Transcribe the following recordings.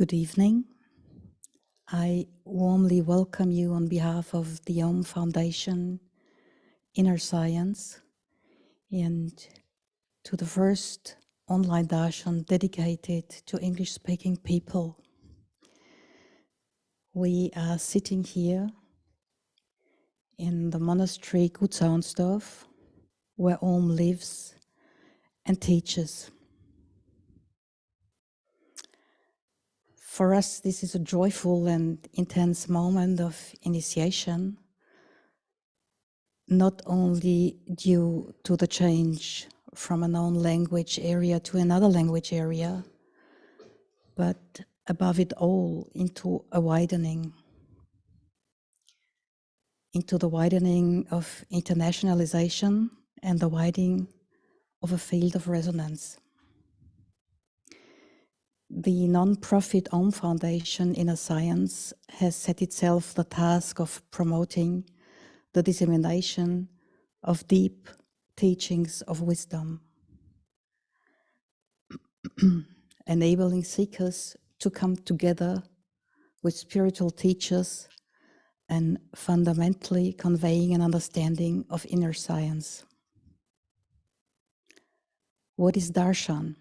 Good evening. I warmly welcome you on behalf of the Om Foundation, Inner Science, and to the first online Darshan dedicated to English-speaking people. We are sitting here in the monastery Gutshaunsdorf, where Om lives and teaches. For us, this is a joyful and intense moment of initiation, not only due to the change from a known language area to another language area, but above it all into a widening, into the widening of internationalization and the widening of a field of resonance. The non-profit Om Foundation Inner Science has set itself the task of promoting the dissemination of deep teachings of wisdom, enabling seekers to come together with spiritual teachers and fundamentally conveying an understanding of inner science. What is Darshan?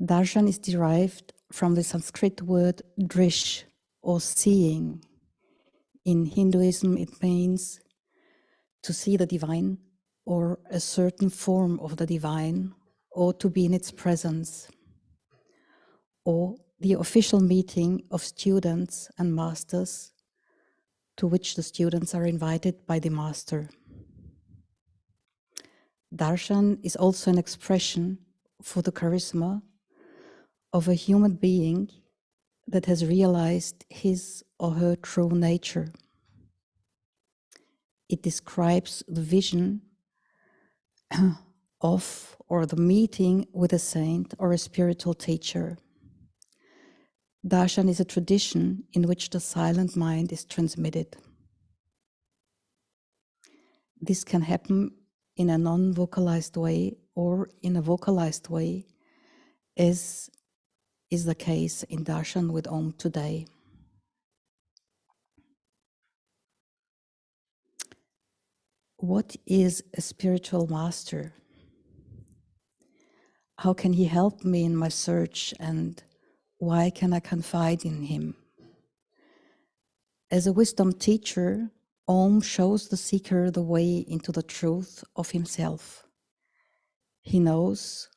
Darshan is derived from the Sanskrit word drish, or seeing. In Hinduism, it means to see the divine, or a certain form of the divine, or to be in its presence, or the official meeting of students and masters to which the students are invited by the master. Darshan is also an expression for the charisma of a human being that has realized his or her true nature. It describes the vision of or the meeting with a saint or a spiritual teacher. Darshan is a tradition in which the silent mind is transmitted. This can happen in a non-vocalized way or in a vocalized way, as is the case in Darshan with Om today. What is a spiritual master? How can he help me in my search, and why can I confide in him? As a wisdom teacher, Om shows the seeker the way into the truth of himself. He knows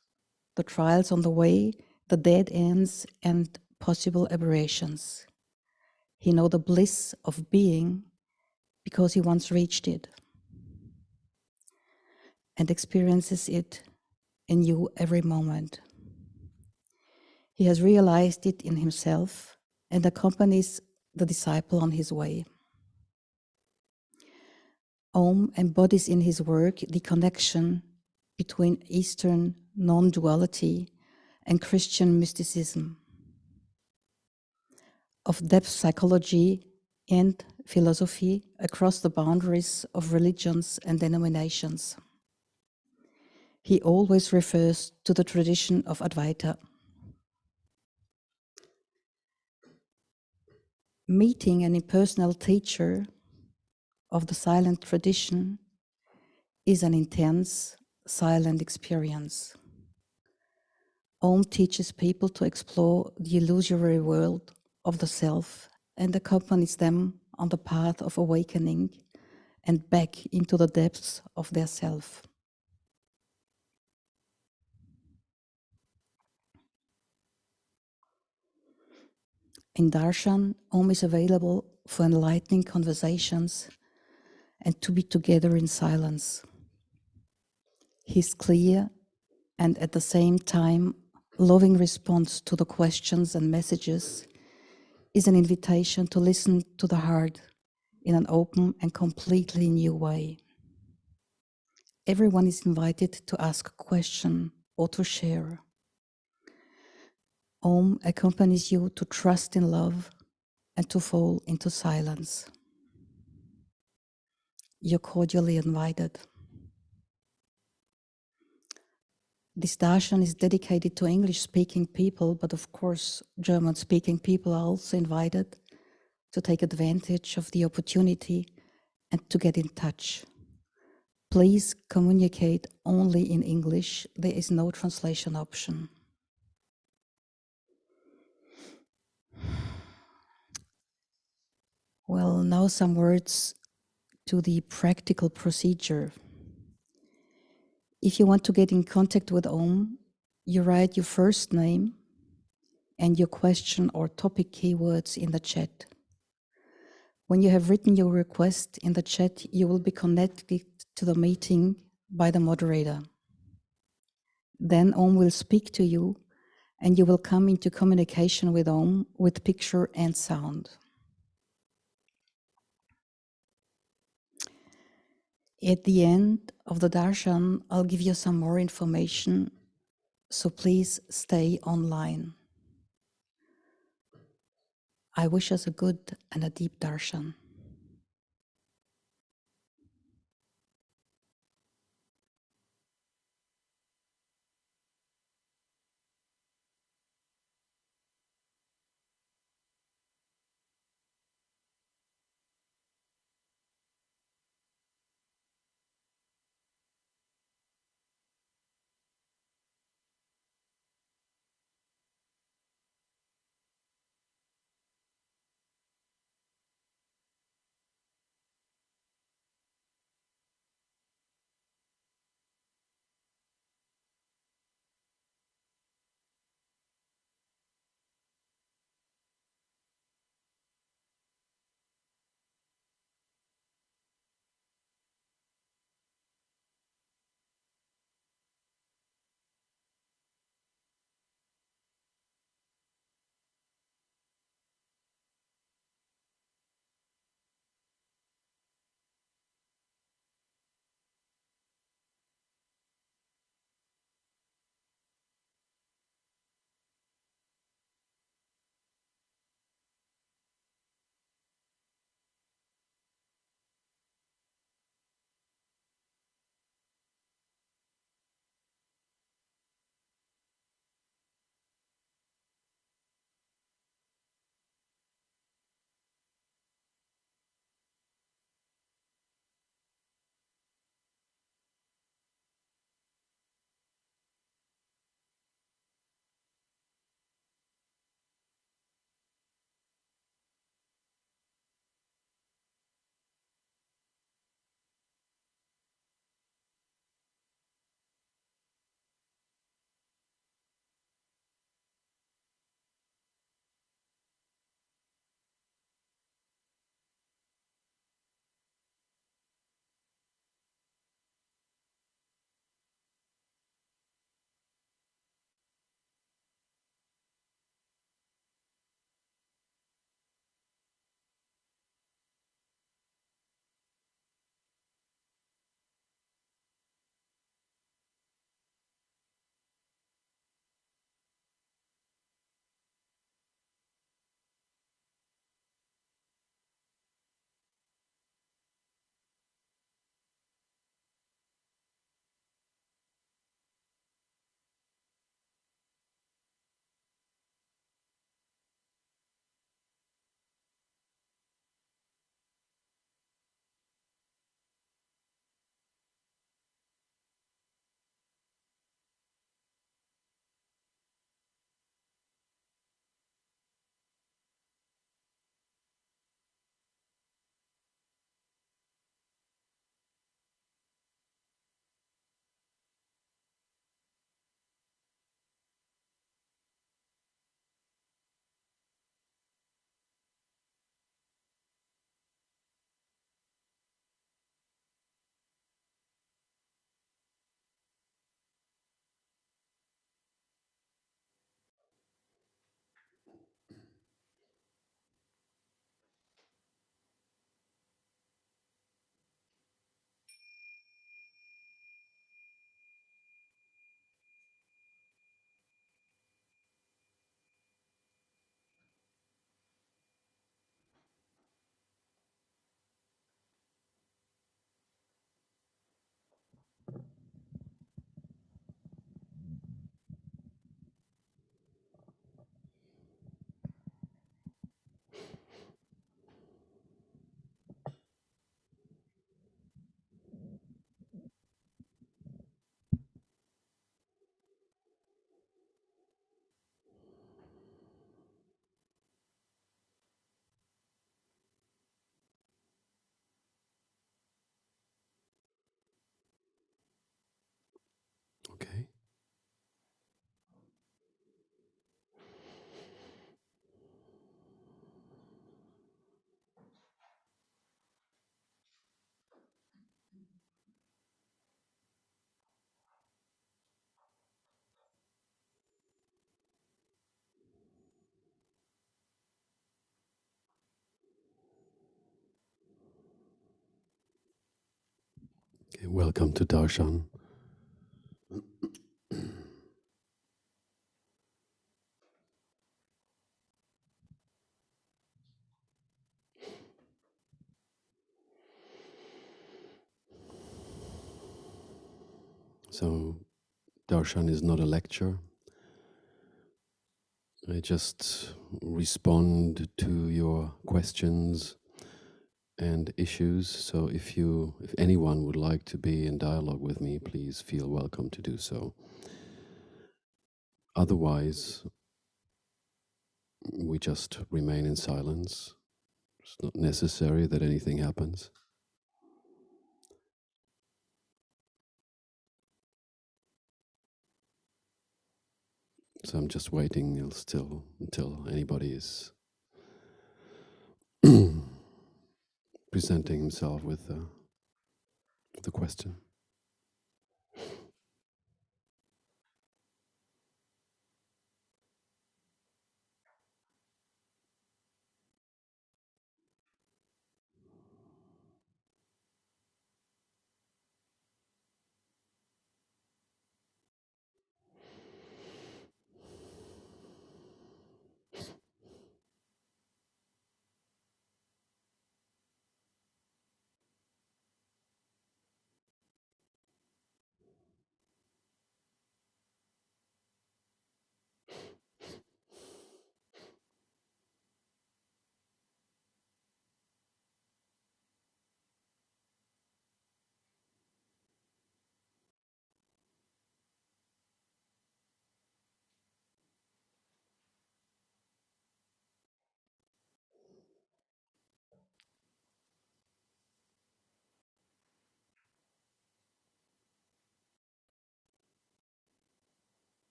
the trials on the way, the dead ends and possible aberrations. He knows the bliss of being because he once reached it and experiences it anew every moment. He has realized it in himself and accompanies the disciple on his way. Om embodies in his work the connection between Eastern non-duality and Christian mysticism, of depth psychology and philosophy across the boundaries of religions and denominations. He always refers to the tradition of Advaita. Meeting an impersonal teacher of the silent tradition is an intense, silent experience. Om teaches people to explore the illusory world of the self and accompanies them on the path of awakening and back into the depths of their self. In Darshan, Om is available for enlightening conversations and to be together in silence. His clear and at the same time loving response to the questions and messages is an invitation to listen to the heart in an open and completely new way. Everyone is invited to ask a question or to share. Om accompanies you to trust in love and to fall into silence. You're cordially invited. This darshan is dedicated to English-speaking people, but of course, German-speaking people are also invited to take advantage of the opportunity and to get in touch. Please communicate only in English. There is no translation option. Well, now some words to the practical procedure. If you want to get in contact with Om, you write your first name and your question or topic keywords in the chat. When you have written your request in the chat, you will be connected to the meeting by the moderator. Then Om will speak to you and you will come into communication with Om with picture and sound. At the end of the darshan, I'll give you some more information, so please stay online. I wish us a good and a deep darshan. Okay, welcome to Darshan. So, Darshan is not a lecture. I just respond to your questions and issues. So if anyone would like to be in dialogue with me, please feel welcome to do so. Otherwise, we just remain in silence. It's not necessary that anything happens. So I'm just waiting until anybody is presenting himself with the question.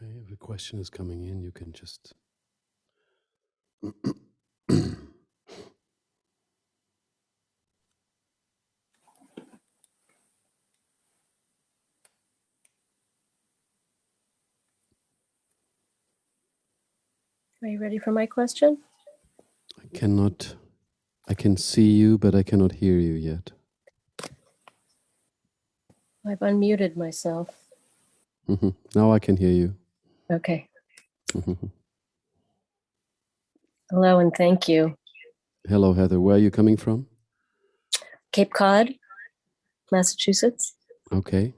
Okay, if a question is coming in, you can just Are you ready for my question? I can see you, but I cannot hear you yet. I've unmuted myself. Now I can hear you. Okay. Hello and thank you. Hello, Heather. Where are you coming from? Cape Cod, Massachusetts. Okay.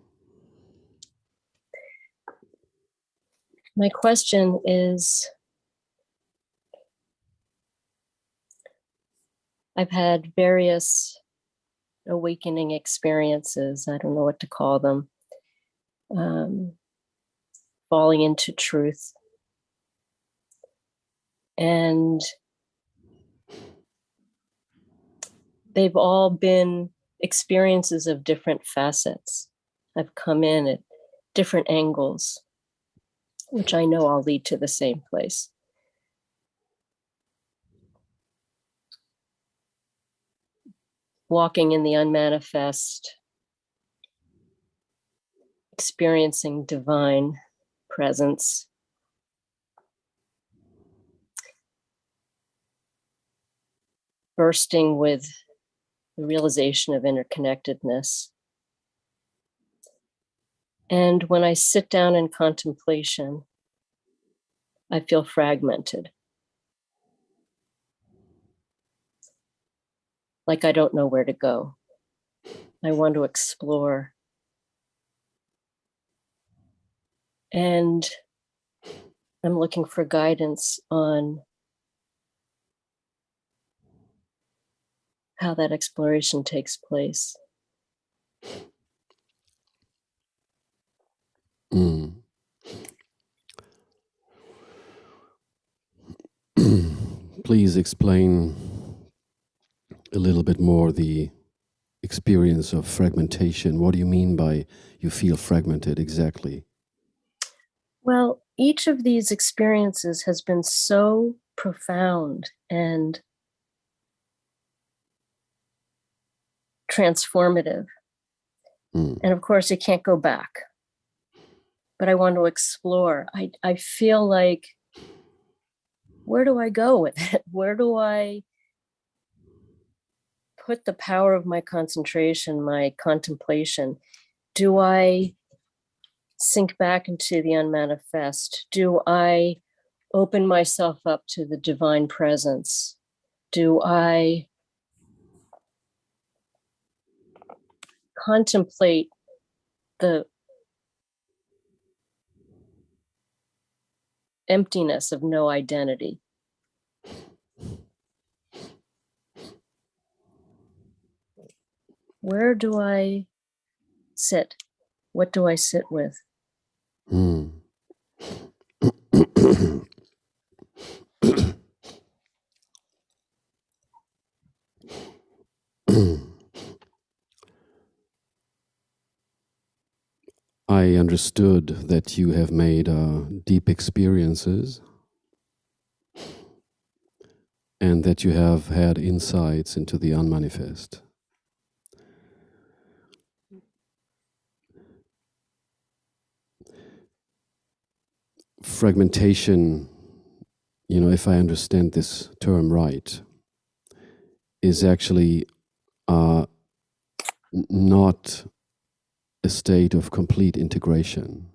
My question is, I've had various awakening experiences. I don't know what to call them. Falling into truth. And they've all been experiences of different facets. I've come in at different angles, which I know all lead to the same place. Walking in the unmanifest, experiencing divine presence. Bursting with the realization of interconnectedness. And when I sit down in contemplation, I feel fragmented. Like I don't know where to go. I want to explore. And I'm looking for guidance on how that exploration takes place. Please explain a little bit more the experience of fragmentation. What do you mean by you feel fragmented exactly? Well, each of these experiences has been so profound and transformative. And of course, it can't go back. But I want to explore. I feel like, where do I go with it? Where do I put the power of my concentration, my contemplation? Do I sink back into the unmanifest? Do I open myself up to the divine presence? Do I contemplate the emptiness of no identity? Where do I sit? What do I sit with? I understood that you have made deep experiences and that you have had insights into the unmanifest. Fragmentation, if I understand this term right, is actually not a state of complete integration.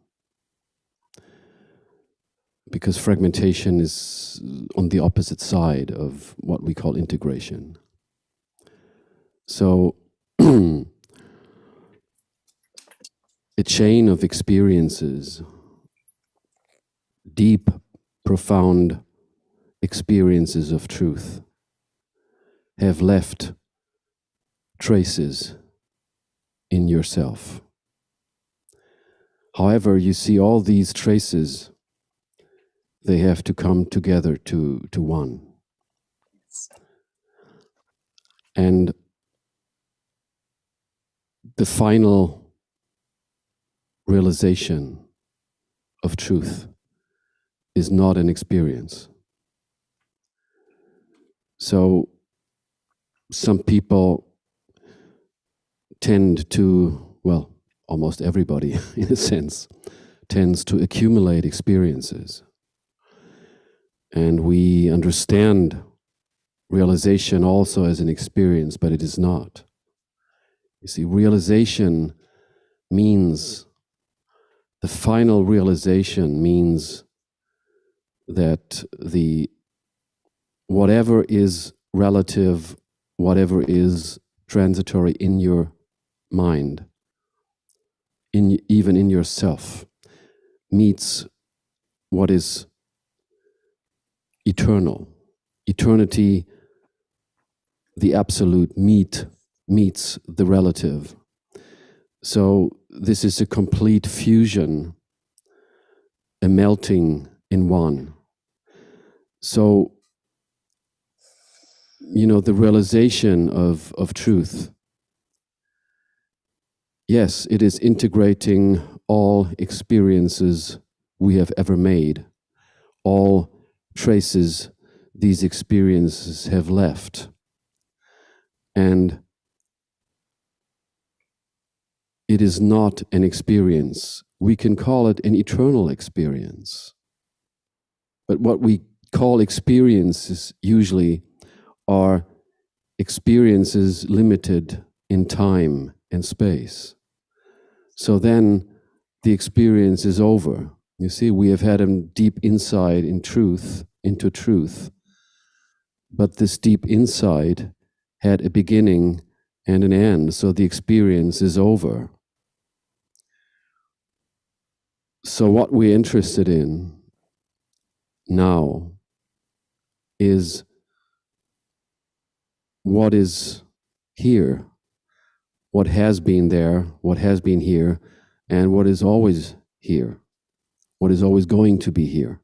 Because fragmentation is on the opposite side of what we call integration. So, a chain of experiences, deep, profound experiences of truth, have left traces in yourself. However, you see all these traces, they have to come together to one. And the final realization of truth is not an experience. So some people tend to, well, almost everybody in a sense, tends to accumulate experiences. And we understand realization also as an experience, but it is not. You see, realization means, the final realization means that whatever is relative, whatever is transitory in your mind, even in yourself, meets what is eternal. Eternity the absolute meets the relative. So this is a complete fusion, a melting in one. So, you know, the realization of truth, yes, it is integrating all experiences we have ever made, all traces these experiences have left. And it is not an experience. We can call it an eternal experience. But what we call experiences usually are experiences limited in time and space. So then the experience is over. You see, we have had a deep insight into truth. But this deep insight had a beginning and an end, so the experience is over. So what we're interested in now is what is here, what has been there, what has been here, and what is always here, what is always going to be here.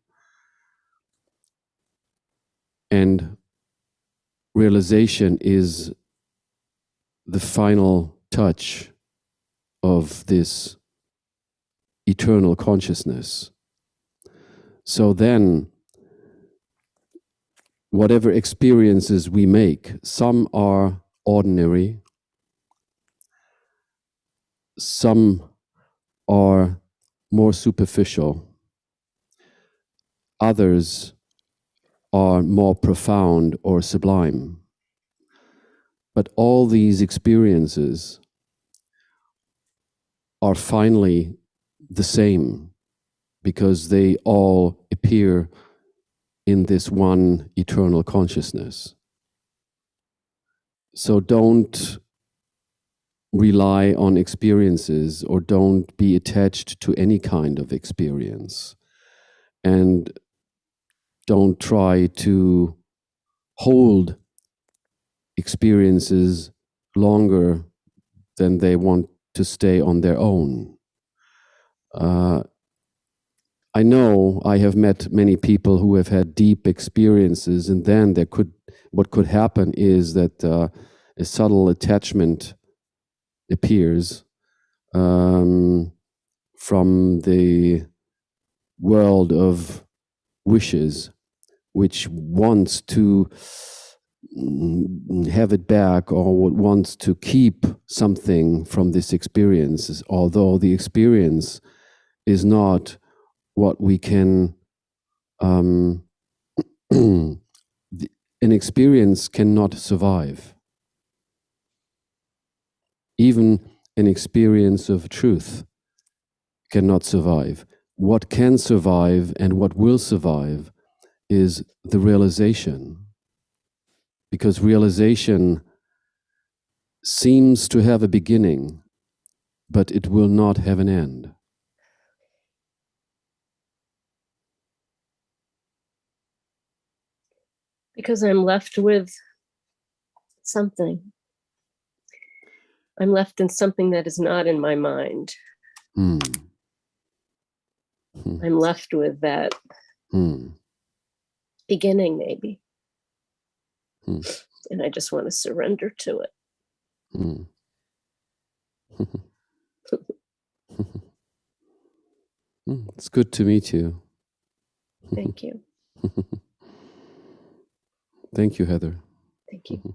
And realization is the final touch of this eternal consciousness. So then, whatever experiences we make, some are ordinary, some are more superficial, others are more profound or sublime. But all these experiences are finally the same because they all appear in this one eternal consciousness. So don't rely on experiences or don't be attached to any kind of experience. And don't try to hold experiences longer than they want to stay on their own. I know I have met many people who have had deep experiences, and then what could happen is that a subtle attachment appears from the world of wishes, which wants to have it back or wants to keep something from this experience, although the experience is not what we can, an experience cannot survive. Even an experience of truth cannot survive. What can survive and what will survive is the realization. Because realization seems to have a beginning, but it will not have an end. Because I'm left with something. I'm left in something that is not in my mind. I'm left with that beginning, maybe. And I just want to surrender to it. It's good to meet you. Thank you. Thank you, Heather. Thank you.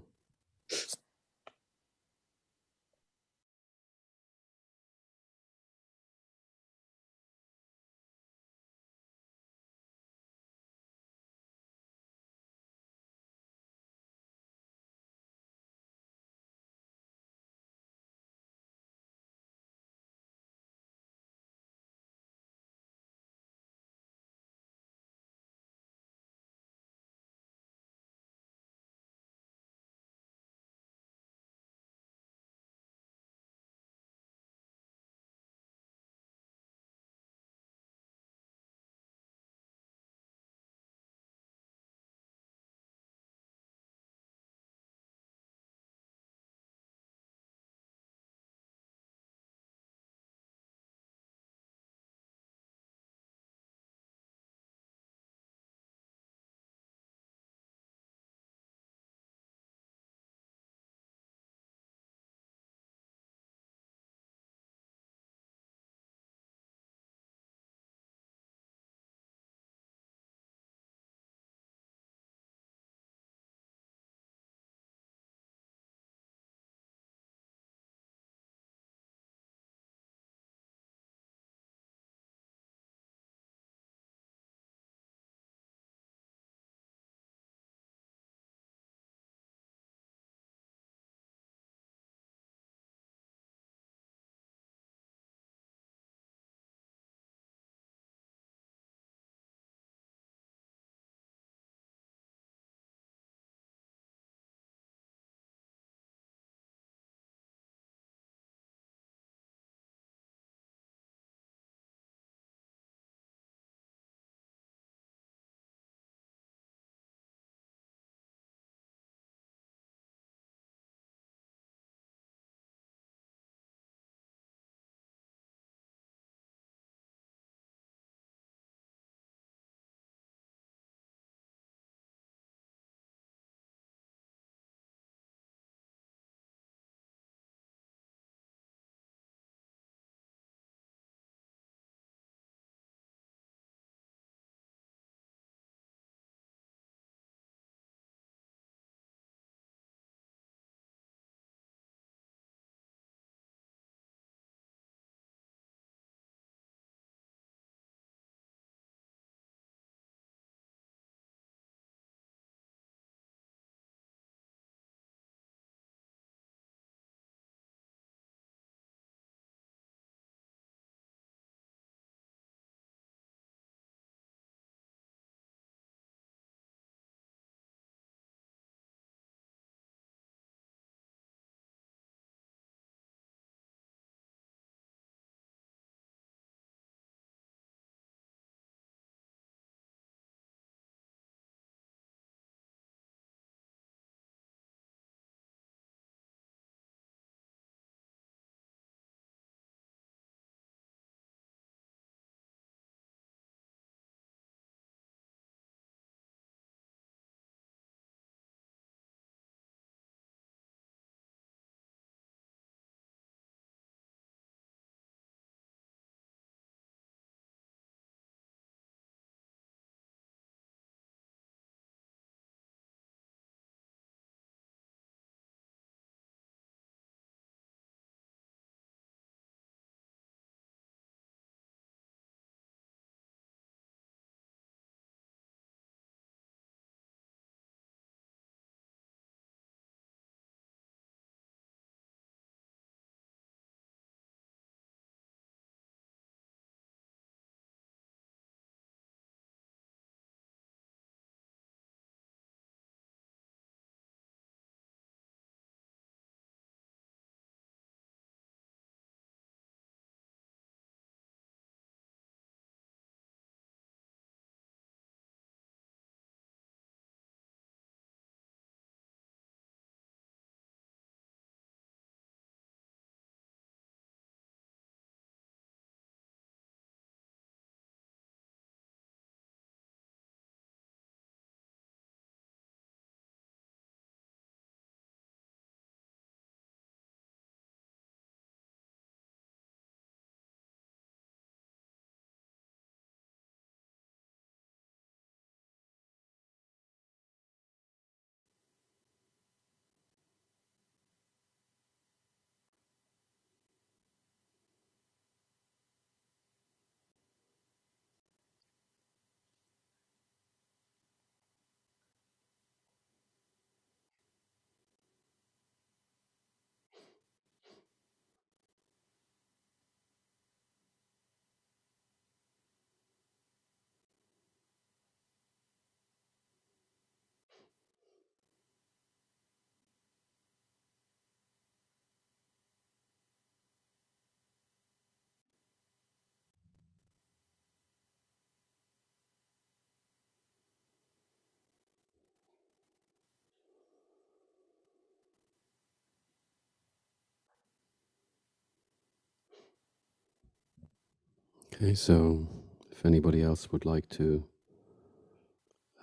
Okay, so if anybody else would like to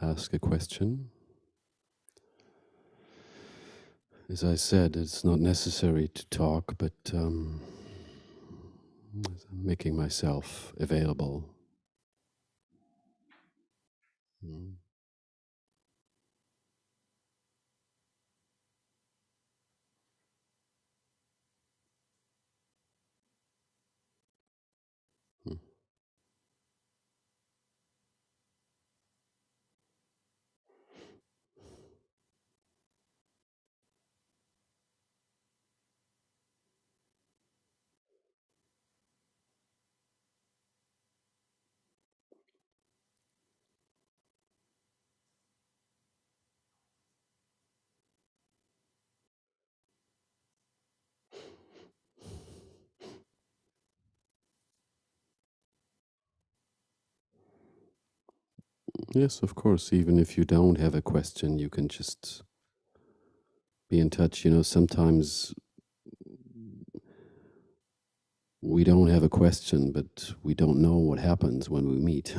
ask a question, as I said, it's not necessary to talk, but making myself available. Mm. Mm. Yes, of course, even if you don't have a question, you can just be in touch. You know, sometimes we don't have a question, but we don't know what happens when we meet.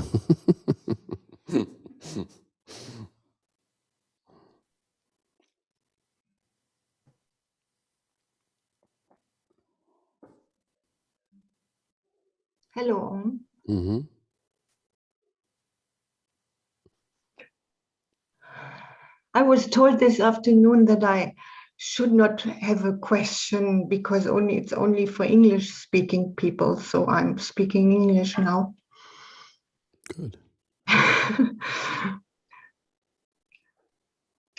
Hello. Mm-hmm. I was told this afternoon that I should not have a question because it's only for English speaking people. So I'm speaking English now. Good.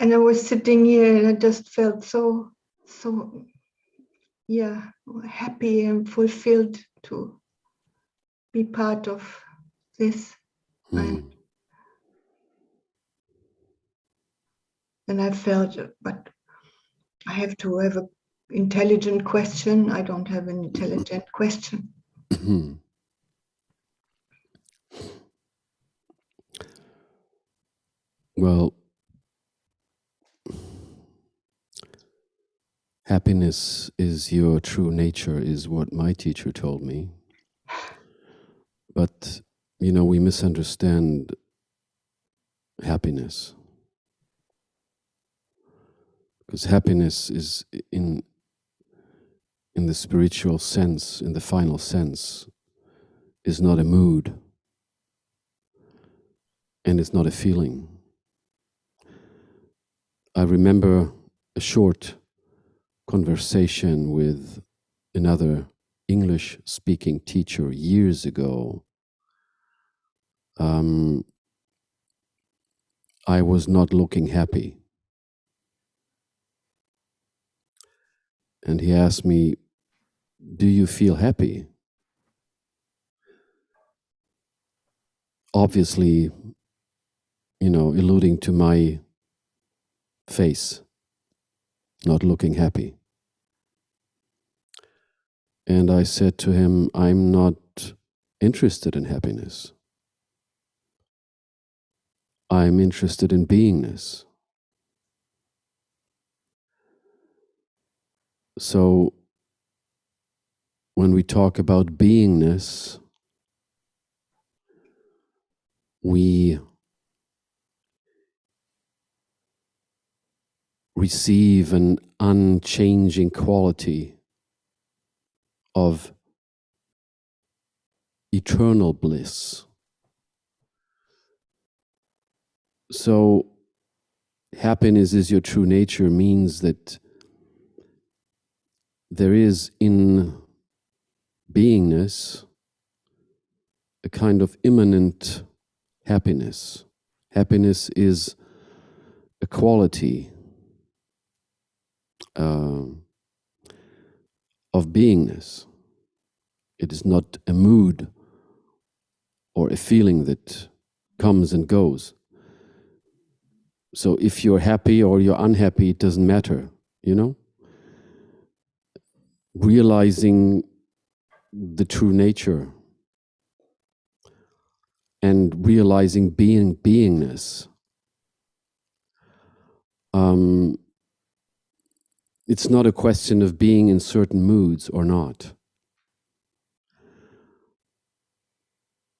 And I was sitting here and I just felt so happy and fulfilled to be part of this. Mm. And I felt, but I have to have an intelligent question. I don't have an intelligent question. Well, happiness is your true nature, is what my teacher told me. But, you know, we misunderstand happiness. Because happiness is in the spiritual sense, in the final sense, is not a mood. And it's not a feeling. I remember a short conversation with another English-speaking teacher years ago. I was not looking happy. And he asked me, "Do you feel happy?" Obviously, you know, alluding to my face, not looking happy. And I said to him, "I'm not interested in happiness. I'm interested in beingness." So when we talk about beingness, we receive an unchanging quality of eternal bliss. So happiness is your true nature means that there is in beingness a kind of immanent happiness. Happiness is a quality of beingness. It is not a mood or a feeling that comes and goes. So if you're happy or you're unhappy, it doesn't matter, you know? Realizing the true nature and realizing beingness. It's not a question of being in certain moods or not.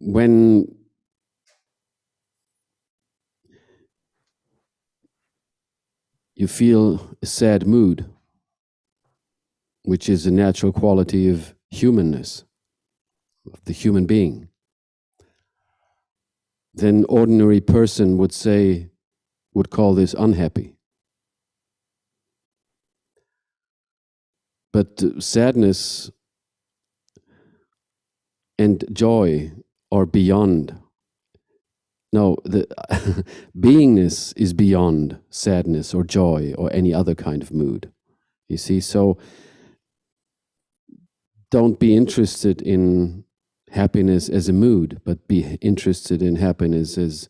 when you feel a sad mood, which is a natural quality of humanness, of the human being, then ordinary person would call this unhappy. But sadness and joy are beyond. No, the beingness is beyond sadness or joy or any other kind of mood. You see, so don't be interested in happiness as a mood, but be interested in happiness as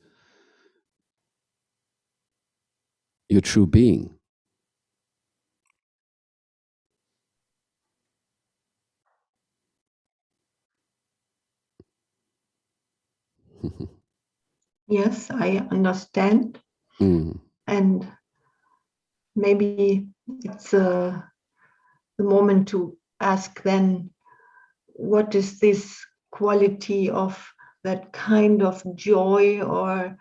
your true being. Yes, I understand. And maybe it's the moment to ask then, what is this quality of that kind of joy or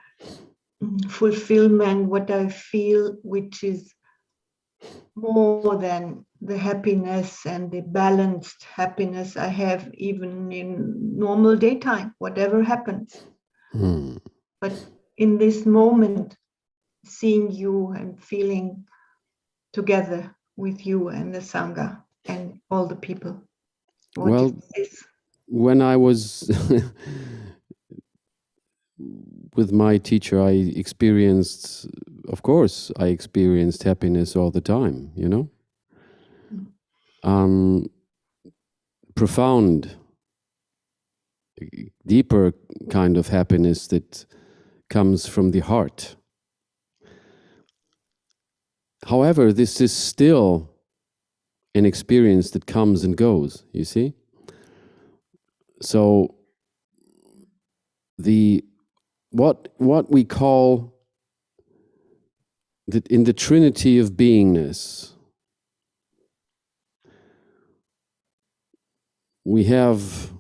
fulfillment, what I feel, which is more than the happiness and the balanced happiness I have even in normal daytime, whatever happens. But in this moment, seeing you and feeling together with you and the Sangha and all the people. What is this? When I was with my teacher, I experienced happiness all the time, you know? Profound, deeper kind of happiness that comes from the heart. However, this is still an experience that comes and goes, you see? So what we call that in the trinity of beingness, we have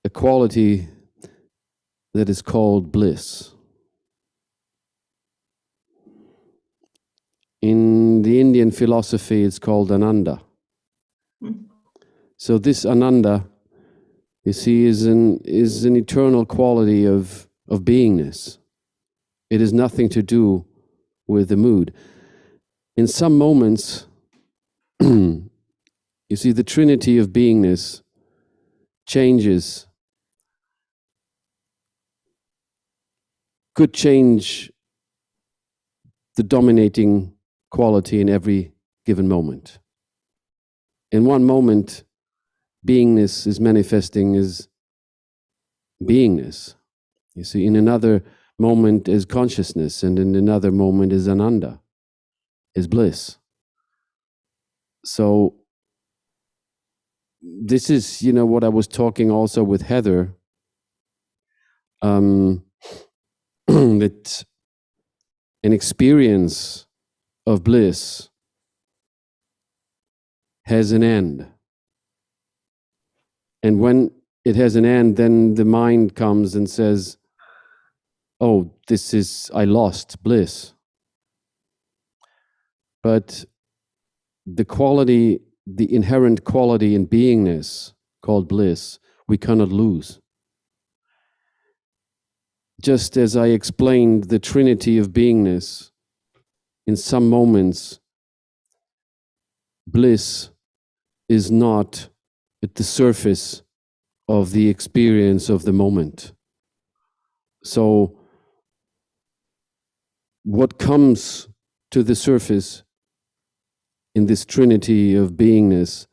a quality that is called bliss. In the Indian philosophy, it's called Ananda. So this Ananda, you see, is an eternal quality of beingness. It has nothing to do with the mood. In some moments, you see, the trinity of beingness changes, could change the dominating quality in every given moment. In one moment, beingness is manifesting as beingness. You see, in another moment is consciousness, and in another moment is Ananda, is bliss. So this is, you know, what I was talking also with Heather, that an experience of bliss has an end. And when it has an end, then the mind comes and says, oh, I lost bliss. But the quality, the inherent quality in beingness called bliss, we cannot lose. Just as I explained the trinity of beingness, in some moments, bliss is not at the surface of the experience of the moment. So what comes to the surface in this trinity of beingness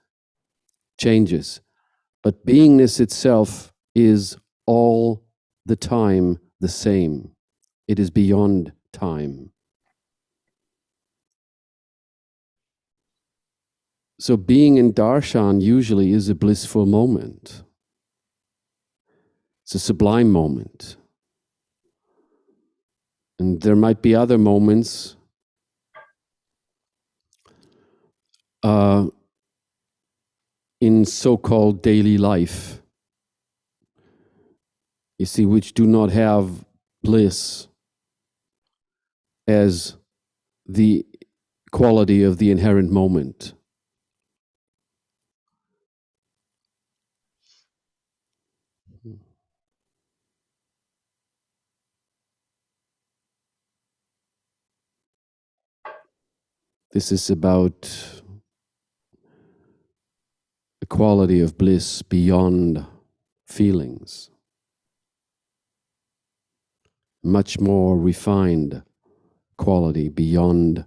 changes. But beingness itself is all the time the same. It is beyond time. So being in Darshan usually is a blissful moment. It's a sublime moment. And there might be other moments in so-called daily life you see, which do not have bliss as the quality of the inherent moment. This is about the quality of bliss beyond feelings. Much more refined quality beyond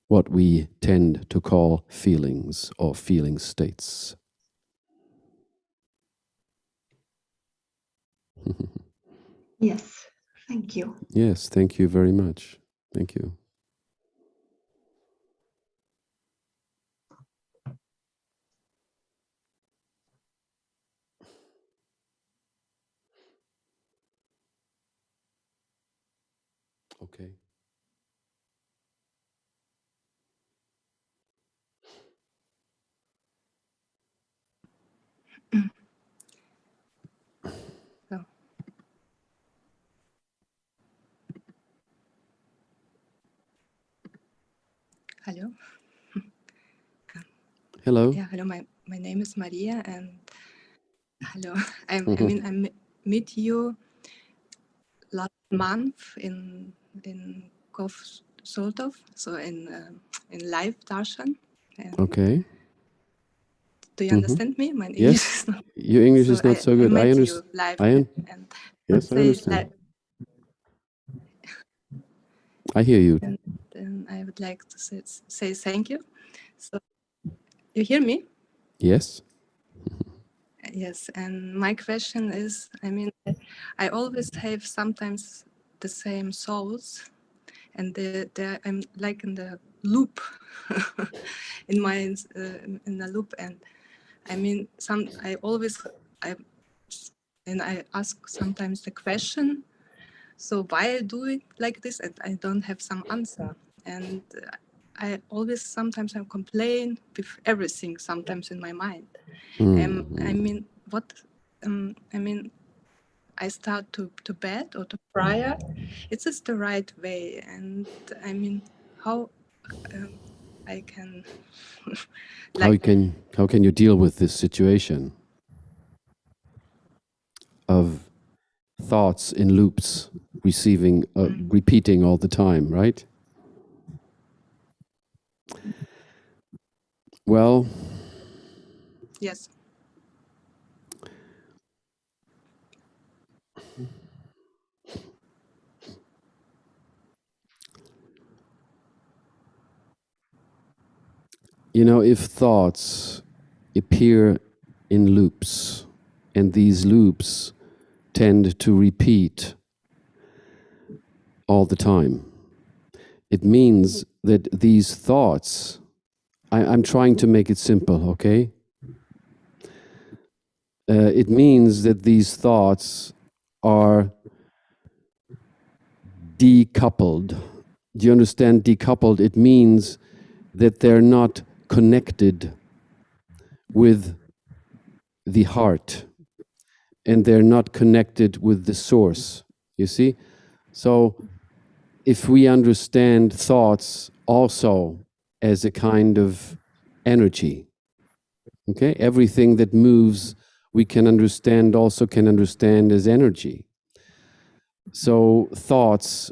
what we tend to call feelings or feeling states. Yes, thank you. Yes, thank you very much. Thank you. Okay. So, hello. Hello. Yeah, hello. My name is Maria, and hello. I mean, I met you last month in Kov Soltov, so in live Darshan. And Okay. do you understand me? My English Yes. is not. Your English So is not so good. I I met understand. you live, and Yes, I say understand. I hear you. and I would like to say thank you. So you hear me? Yes. Yes, and my question is, I mean, I always have sometimes the same thoughts, and I'm like in the loop, in the loop, and I mean, I ask sometimes the question, so why I do it like this, and I don't have some answer, and I always sometimes I complain with everything sometimes in my mind. I mean, I start to bed or to prayer. Is this the right way? And I mean, how I can How can you deal with this situation of thoughts in loops, repeating all the time, right? Well, yes. you know, if thoughts appear in loops, and these loops tend to repeat all the time, it means that these thoughts, I'm trying to make it simple, okay? It means that these thoughts are decoupled. Do you understand decoupled? It means that they're not connected with the heart, and they're not connected with the source, you see? So if we understand thoughts also as a kind of energy, okay? Everything that moves, we can understand as energy. So thoughts,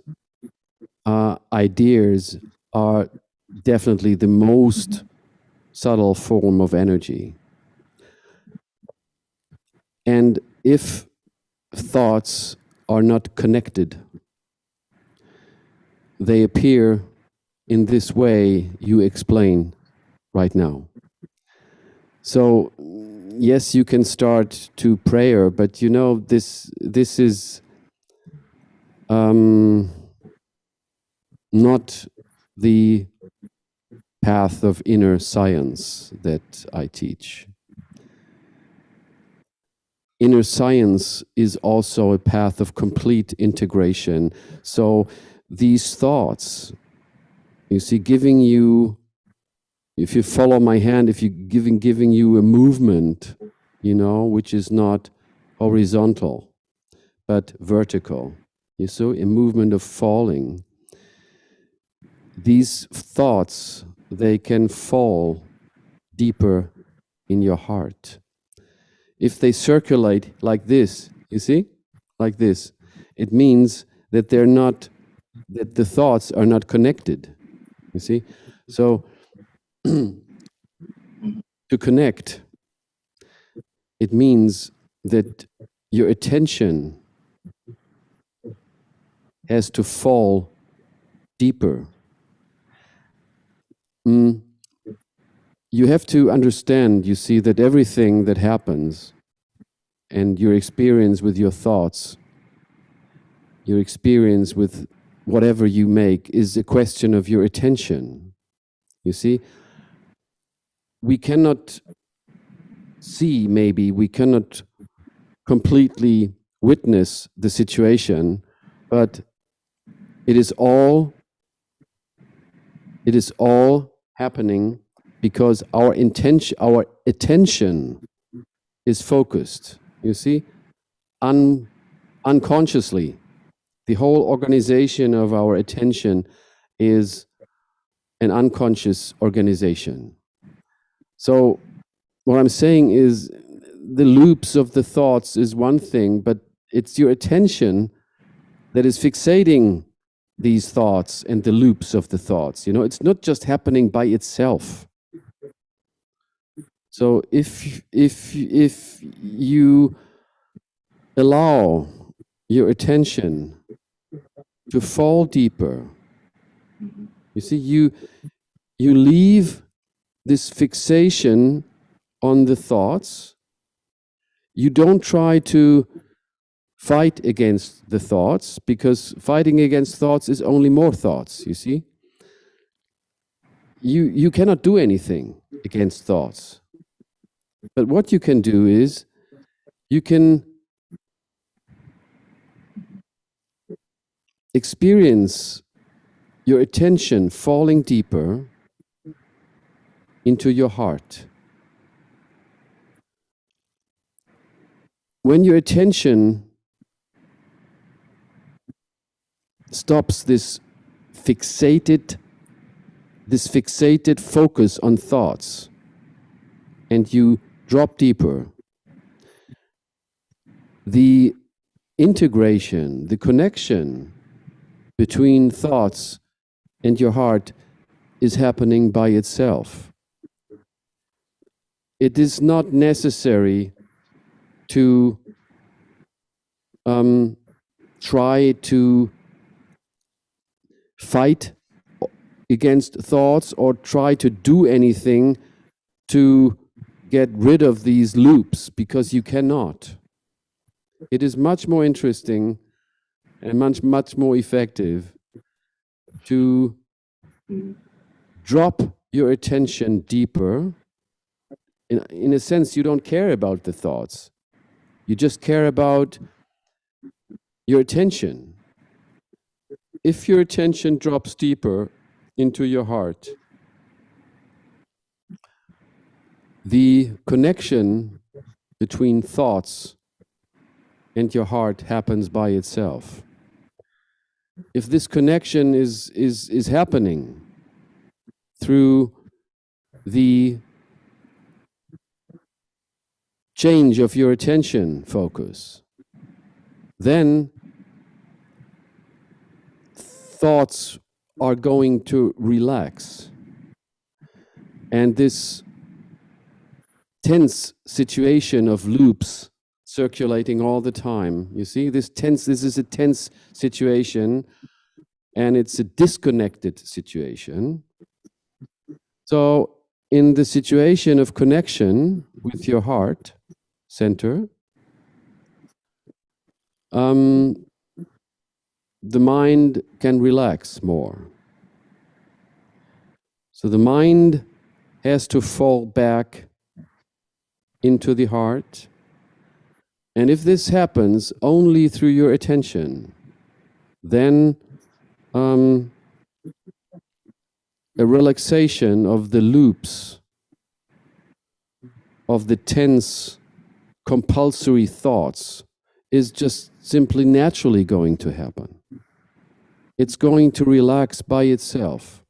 ideas are definitely the most subtle form of energy. And if thoughts are not connected, they appear in this way you explain right now. So yes, you can start to prayer, but you know, this is not the path of inner science that I teach. Inner science is also a path of complete integration. So these thoughts, you see, giving you, if you follow my hand, if you giving you a movement, you know, which is not horizontal, but vertical. You see, a movement of falling. These thoughts, they can fall deeper in your heart. If they circulate like this, you see, like this, it means that they're not, that the thoughts are not connected. You see, so to connect, it means that your attention has to fall deeper. You have to understand, you see, that everything that happens and your experience with your thoughts, your experience with whatever you make is a question of your attention. You see, we cannot see, maybe we cannot completely witness the situation, but it is all happening because our attention is focused. You see, unconsciously, the whole organization of our attention is an unconscious organization. So what I'm saying is the loops of the thoughts is one thing, but it's your attention that is fixating these thoughts and the loops of the thoughts. You know, it's not just happening by itself. So if you allow your attention to fall deeper, you see, you leave this fixation on the thoughts. You don't try to fight against the thoughts, because fighting against thoughts is only more thoughts, you see. You cannot do anything against thoughts. But what you can do is, you can experience your attention falling deeper into your heart. When your attention stops this fixated focus on thoughts, and you drop deeper, the integration, the connection between thoughts and your heart is happening by itself. It is not necessary to try to fight against thoughts or try to do anything to get rid of these loops, because you cannot. It is much more interesting and much more effective to drop your attention deeper. In a sense, you don't care about the thoughts. You just care about your attention. If your attention drops deeper into your heart, the connection between thoughts and your heart happens by itself. If this connection is happening through the change of your attention focus, then thoughts are going to relax. And this tense situation of loops circulating all the time, you see, this is a tense situation, and it's a disconnected situation. So in the situation of connection with your heart center, the mind can relax more. So the mind has to fall back into the heart. And if this happens only through your attention, then a relaxation of the loops of the tense, compulsory thoughts is just simply naturally going to happen. It's going to relax by itself.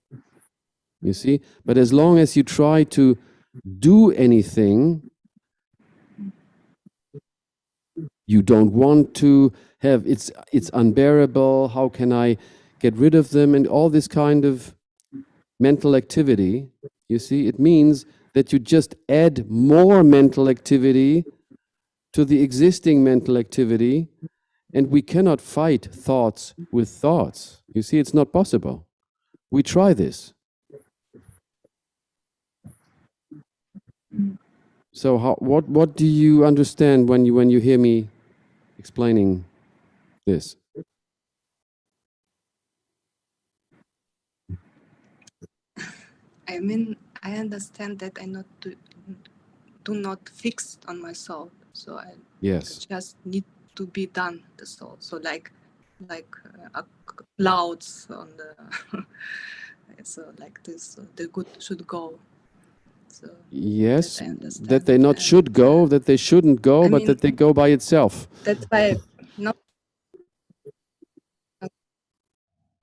You see? But as long as you try to do anything, you don't want to have, it's unbearable, how can I get rid of them, and all this kind of mental activity, you see, it means that you just add more mental activity to the existing mental activity, and we cannot fight thoughts with thoughts. You see, it's not possible. We try this. So what do you understand when you hear me explaining this? I mean, I understand that I do not fix on myself, so I just need to be done the soul. So like clouds on the so like this, so the good should go. So yes, that they not should go, that they shouldn't go, but that they go by itself. That's why not.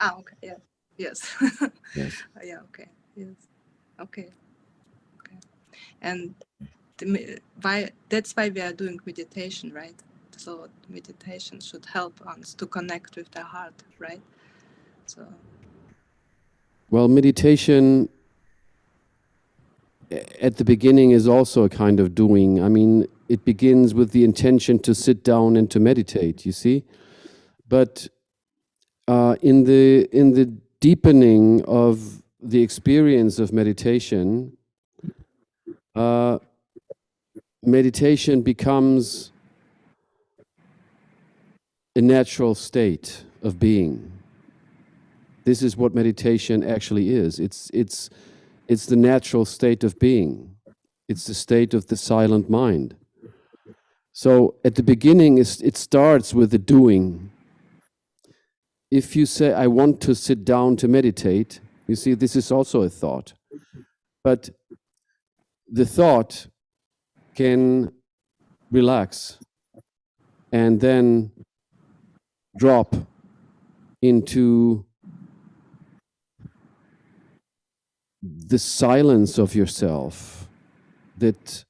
Okay. Yeah. Yes. Yes. Yeah. Okay. Yes. Okay. And that's why we are doing meditation, right? So meditation should help us to connect with the heart, right? So. Well, meditation at the beginning is also a kind of doing. I mean, it begins with the intention to sit down and to meditate, you see? But in the deepening of the experience of meditation, meditation becomes a natural state of being. This is what meditation actually is. It's the natural state of being. It's the state of the silent mind. So at the beginning, it starts with the doing. If you say, I want to sit down to meditate, you see, this is also a thought. But the thought can relax and then drop into the silence of yourself that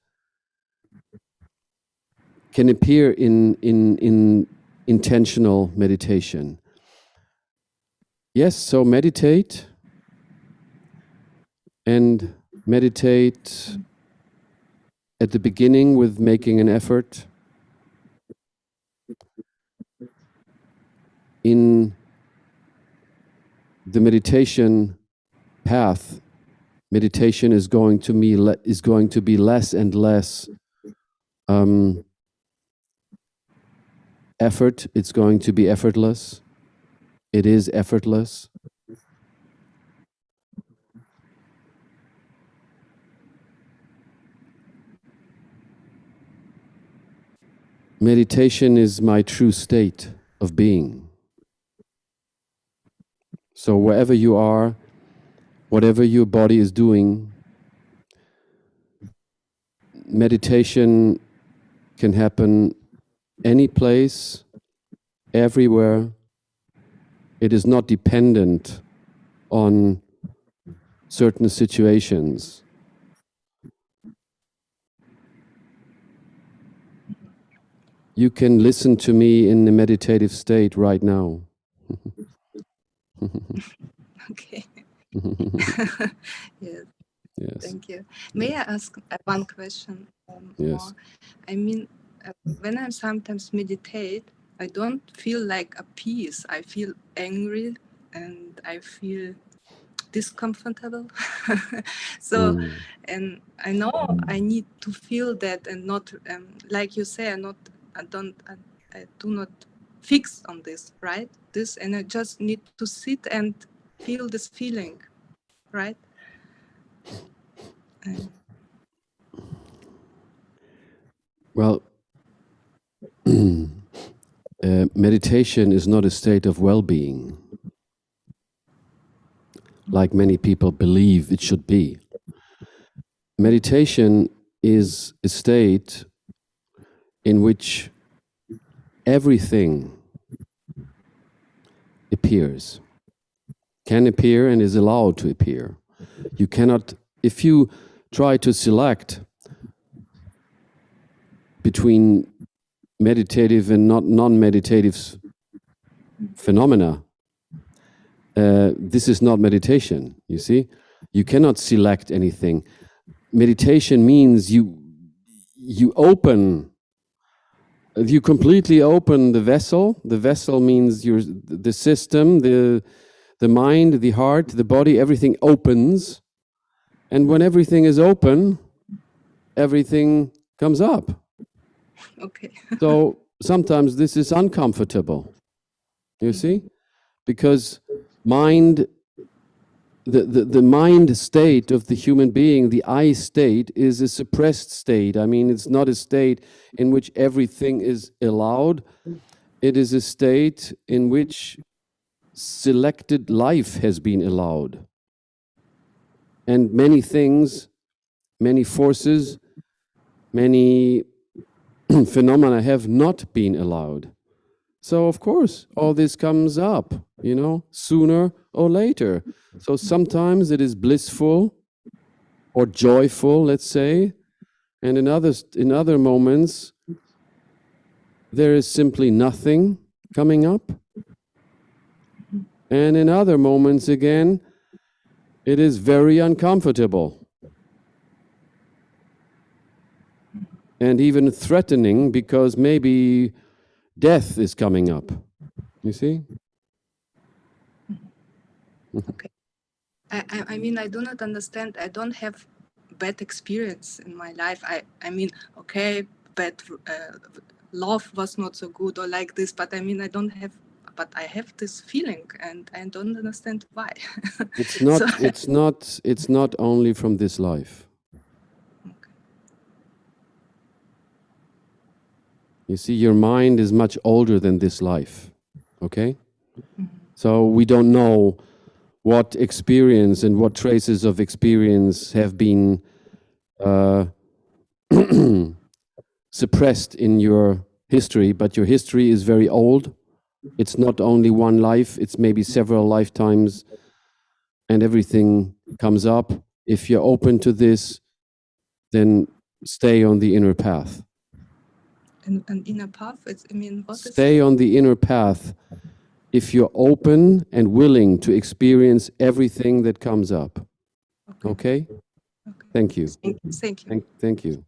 can appear in intentional meditation. Yes, so meditate, and meditate at the beginning with making an effort. In the meditation path, meditation is going to be less and less effort. It's going to be effortless. It is effortless. Meditation is my true state of being. So wherever you are, whatever your body is doing, meditation can happen any place, everywhere. It is not dependent on certain situations. You can listen to me in the meditative state right now. Okay. Yes. Yes. Thank you. May I ask one question Yes. more? I mean, when I sometimes meditate, I don't feel like a peace. I feel angry and I feel discomfortable. So, and I know I need to feel that and not, like you say, I do not fix on this, right? This, and I just need to sit and feel this feeling, right? Well, meditation is not a state of well-being, like many people believe it should be. Meditation is a state in which everything appears, can appear and is allowed to appear. You cannot, if you try to select between meditative and non-meditative phenomena, this is not meditation, you see? You cannot select anything. Meditation means you completely open the vessel. The vessel means the system, the mind, the heart, the body, everything opens. And when everything is open, everything comes up. Okay. So sometimes this is uncomfortable, you see? Because mind, the mind state of the human being, the I state, is a suppressed state. I mean, it's not a state in which everything is allowed. It is a state in which selected life has been allowed. And many things, many forces, many phenomena have not been allowed. So of course, all this comes up, you know, sooner or later. So sometimes it is blissful or joyful, let's say, and in other moments, there is simply nothing coming up. And in other moments, again, it is very uncomfortable. And even threatening, because maybe death is coming up. You see? Okay. I mean, I do not understand. I don't have bad experience in my life. I mean, okay, bad love was not so good or like this, but I mean, I don't have, but I have this feeling and I don't understand why. It's not, So, it's not only from this life. okay. You see, your mind is much older than this life, okay? Mm-hmm. So we don't know what experience and what traces of experience have been suppressed in your history, but your history is very old. It's not only one life, it's maybe several lifetimes, and everything comes up. If you're open to this, then stay on the inner path. And inner path, I mean, what is Stay on the inner path if you're open and willing to experience everything that comes up. Okay? Okay. Thank you. Thank you. Thank you.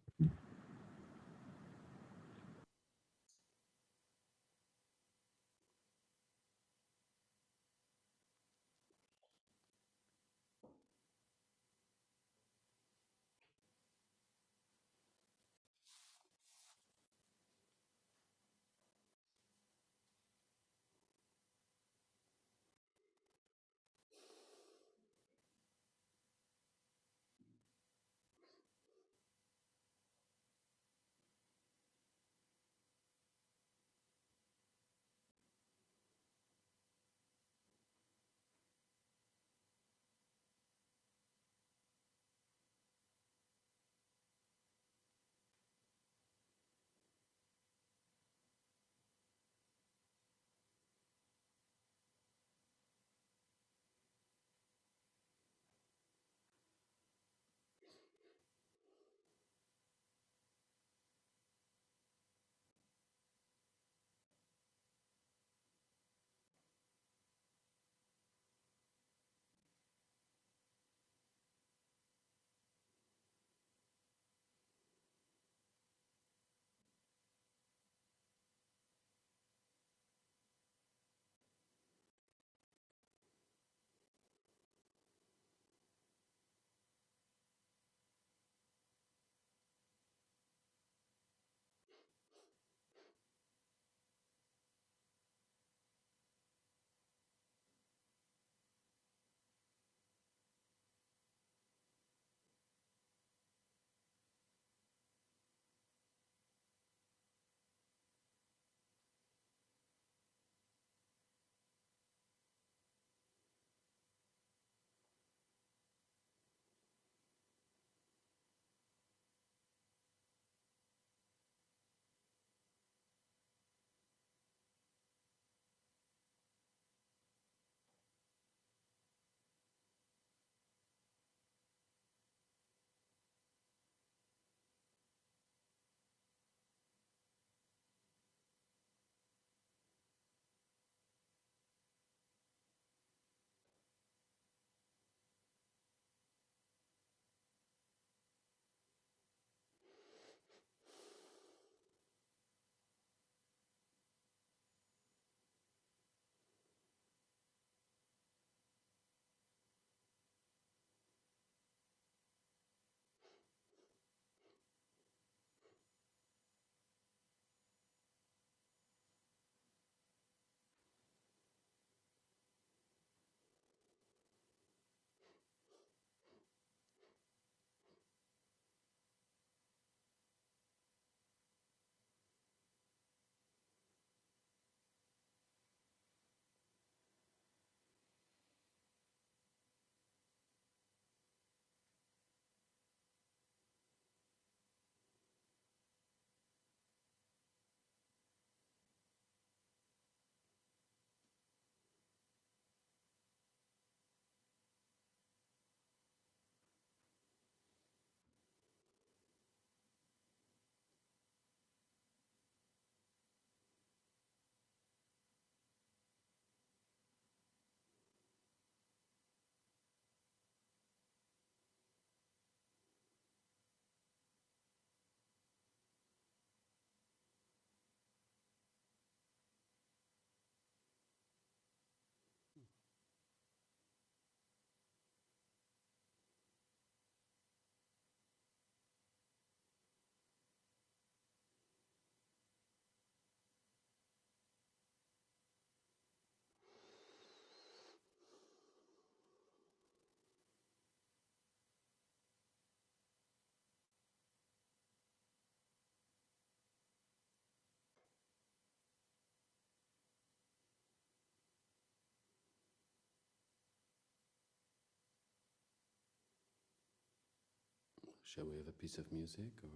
shall we have a piece of music, or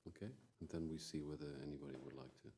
okay? And then we see whether anybody would like to.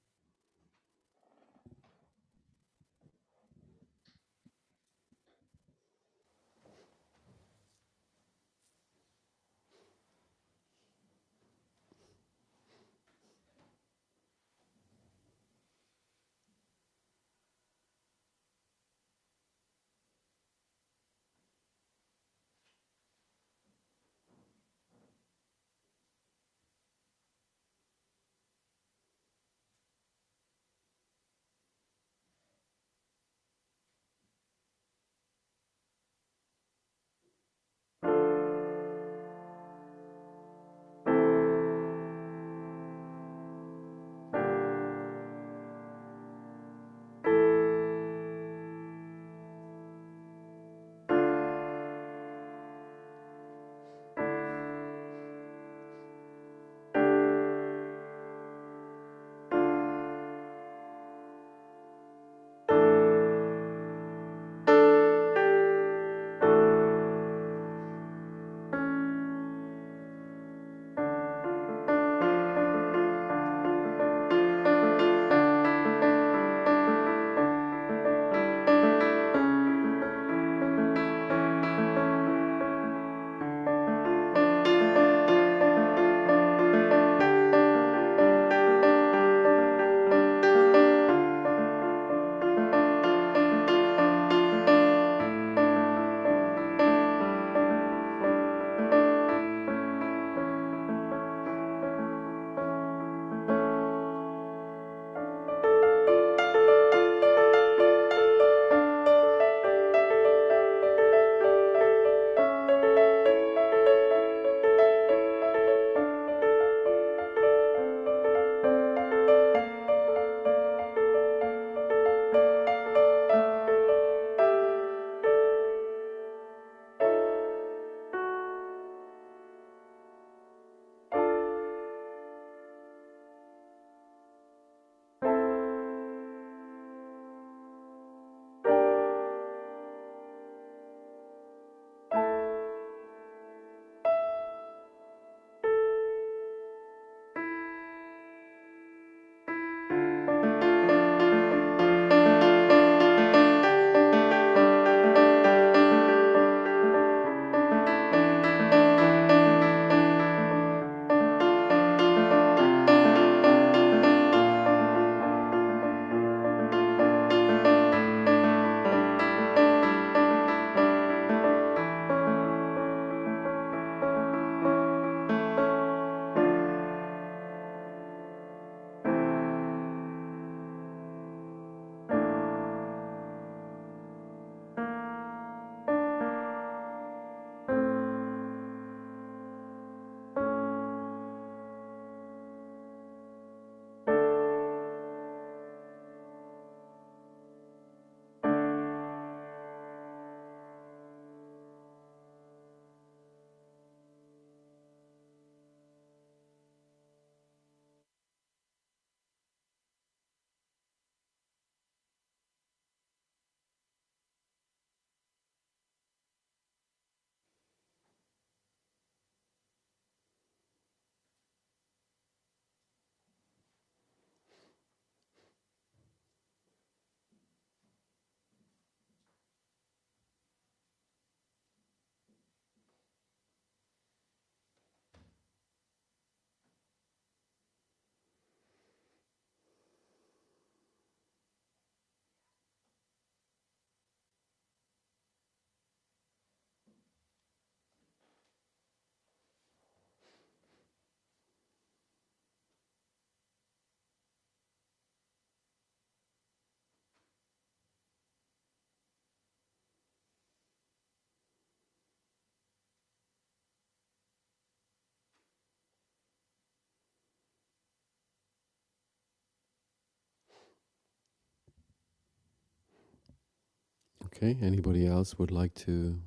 Okay, anybody else would like to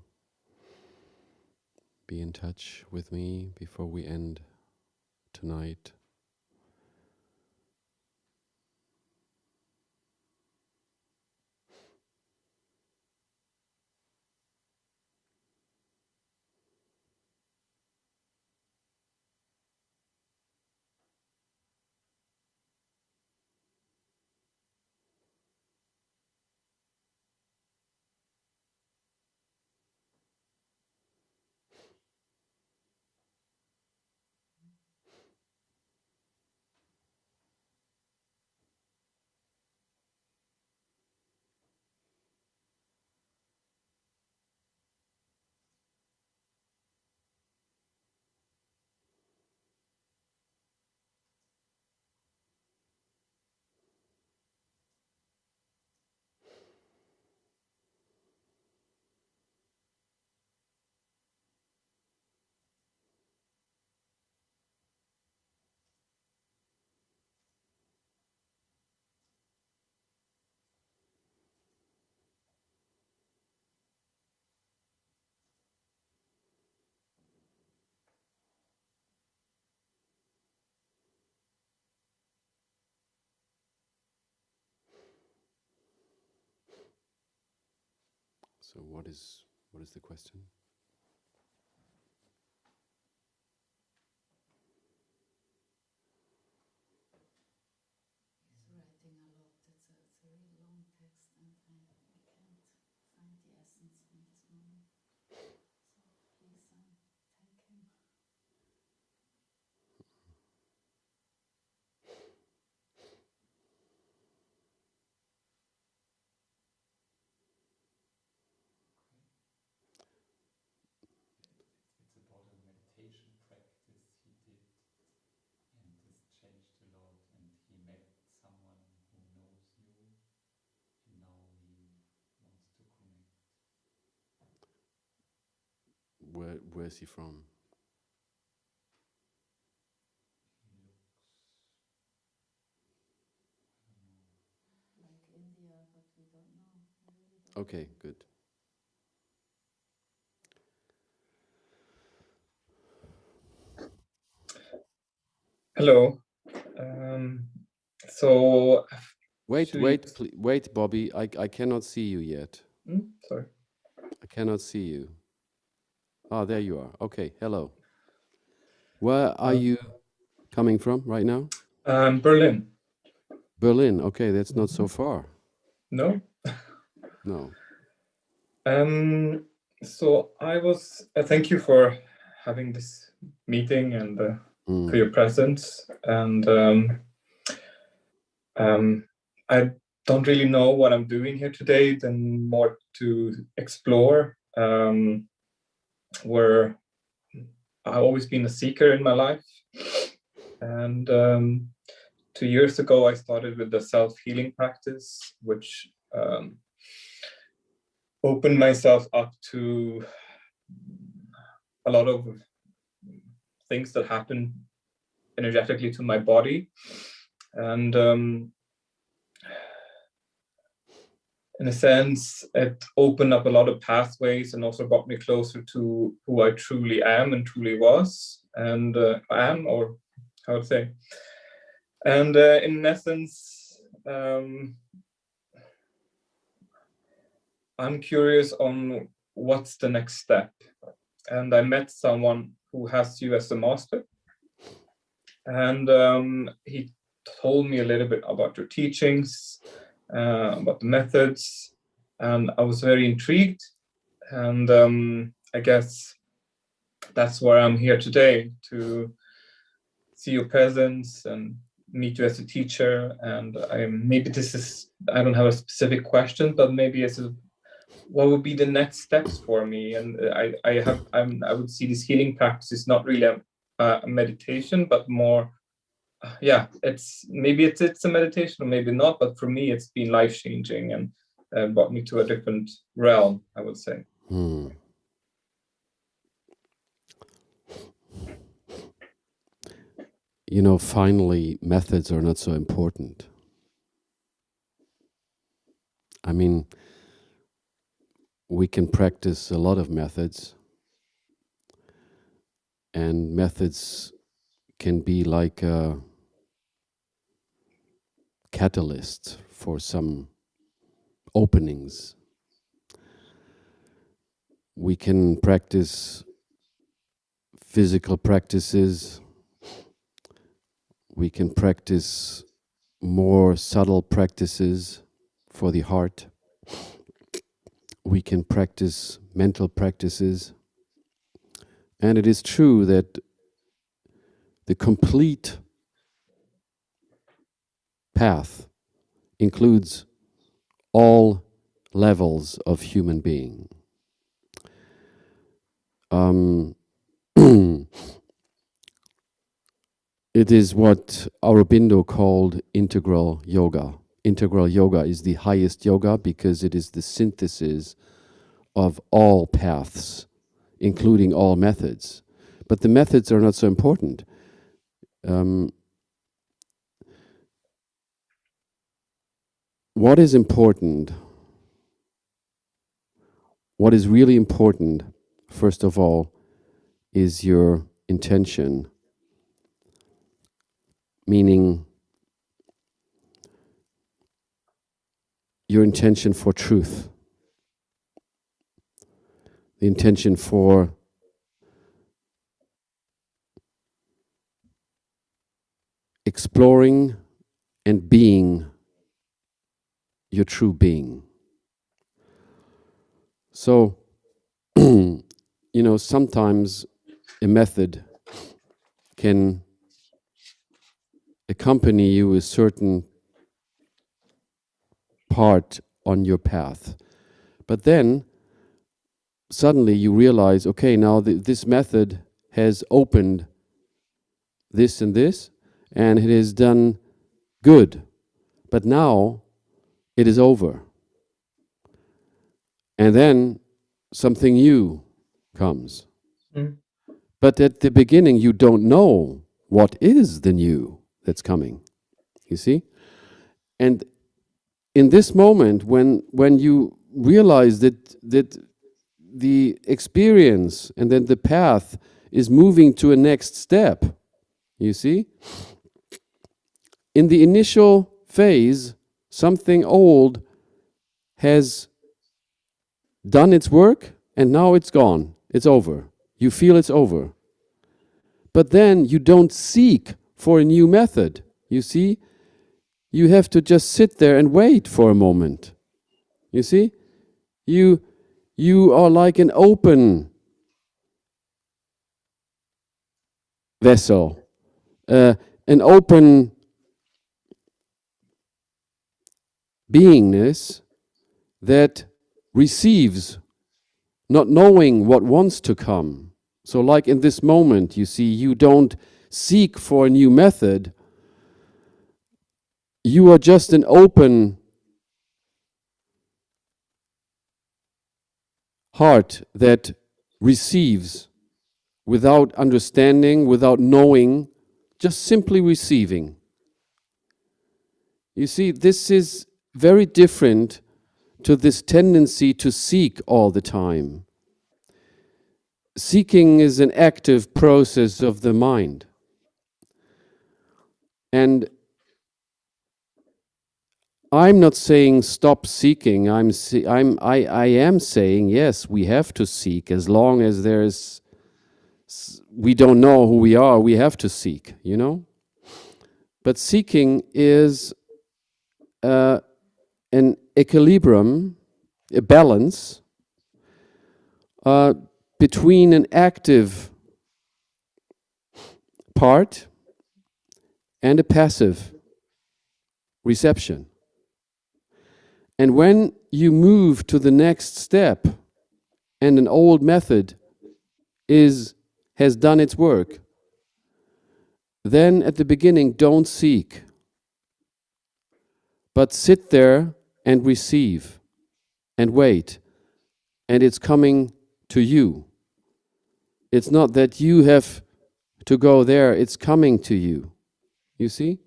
be in touch with me before we end tonight? So what is the question? He's writing a lot. It's a really long text, and I can't find the essence in this moment. So please take him. It's about a meditation practice he did, and this changed a lot, and he met someone who knows you, and now he wants to connect. Where's he from? He looks, I don't know. Like India, but we don't know. We really don't Okay, know. good. Hello. So Wait, Bobby. I cannot see you yet. Sorry. I cannot see you. Ah, there you are. Okay, hello. Where are you coming from right now? Berlin. Berlin. Okay, that's not so far. No. No. So I was. Thank you for having this meeting and for your presence. And I don't really know what I'm doing here today. Then more to explore. Where I've always been a seeker in my life, and 2 years ago I started with the self-healing practice, which opened myself up to a lot of things that happen energetically to my body, and in a sense it opened up a lot of pathways and also brought me closer to who I truly am and truly was and am, or how to say. And in essence, I'm curious on what's the next step. And I met someone who has you as a master. And he told me a little bit about your teachings, about the methods. And I was very intrigued. And I guess that's why I'm here today, to see your presence and meet you as a teacher. And maybe this is, I don't have a specific question, but maybe it's what would be the next steps for me? And I would see this healing practice is not really a meditation, but more, it's a meditation or maybe not, but for me it's been life-changing and brought me to a different realm, I would say. You know, finally, methods are not so important. I mean, we can practice a lot of methods, and methods can be like a catalyst for some openings. We can practice physical practices. We can practice more subtle practices for the heart. We can practice mental practices. And it is true that the complete path includes all levels of human being. It is what Aurobindo called integral yoga. Integral yoga is the highest yoga because it is the synthesis of all paths, including all methods. But the methods are not so important. What is important, what is really important, first of all, is your intention. Meaning your intention for truth. the intention for exploring and being your true being. So, sometimes a method can accompany you a certain part on your path. But then suddenly you realize, okay, now this method has opened this and this, and it has done good. But now it is over. And then something new comes. But at the beginning, you don't know what is the new that's coming. You see? And in this moment, when you realize that the experience and then the path is moving to a next step, you see? In the initial phase, something old has done its work and now it's gone. It's over. You feel it's over. But then you don't seek for a new method. You see? You have to just sit there and wait for a moment. You see? You are like an open vessel, an open beingness that receives, not knowing what wants to come. So like in this moment, you see, you don't seek for a new method. You are just an open heart that receives without understanding, without knowing, just simply receiving. You see, this is very different to this tendency to seek all the time. Seeking is an active process of the mind. And I'm not saying stop seeking. I am saying, yes, we have to seek. As long as we don't know who we are, we have to seek, But seeking is an equilibrium, a balance between an active part and a passive reception. And when you move to the next step and an old method has done its work, then at the beginning don't seek, but sit there and receive and wait, and it's coming to you. It's not that you have to go there, it's coming to you. You see?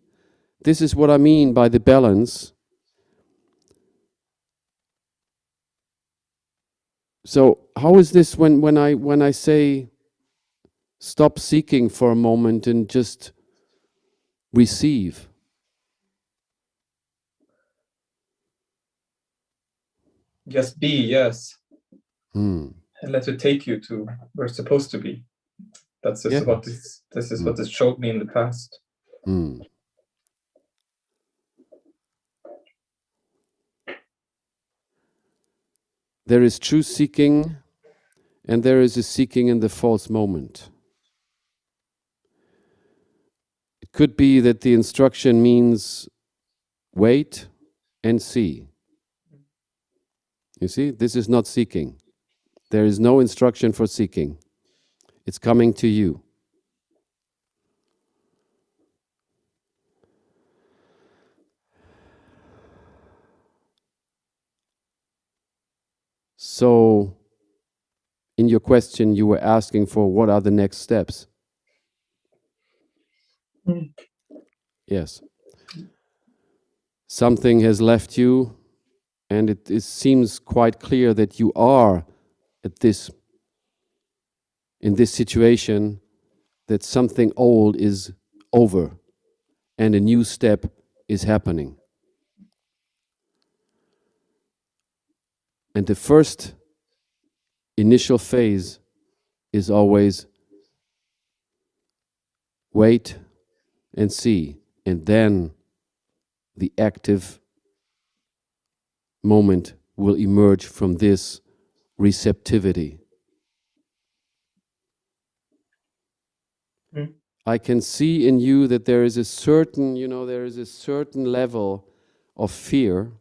This is what I mean by the balance. So how is this when I say stop seeking for a moment and just receive? Just be, yes. And let it take you to where it's supposed to be. This is what it showed me in the past. There is true seeking, and there is a seeking in the false moment. It could be that the instruction means wait and see. You see, this is not seeking. There is no instruction for seeking. It's coming to you. So, in your question, you were asking for what are the next steps? Yes. Something has left you, and it seems quite clear that you are in this situation, that something old is over and a new step is happening. And the first initial phase is always wait and see, and then the active moment will emerge from this receptivity. I can see in you that there is a certain, there is a certain level of fear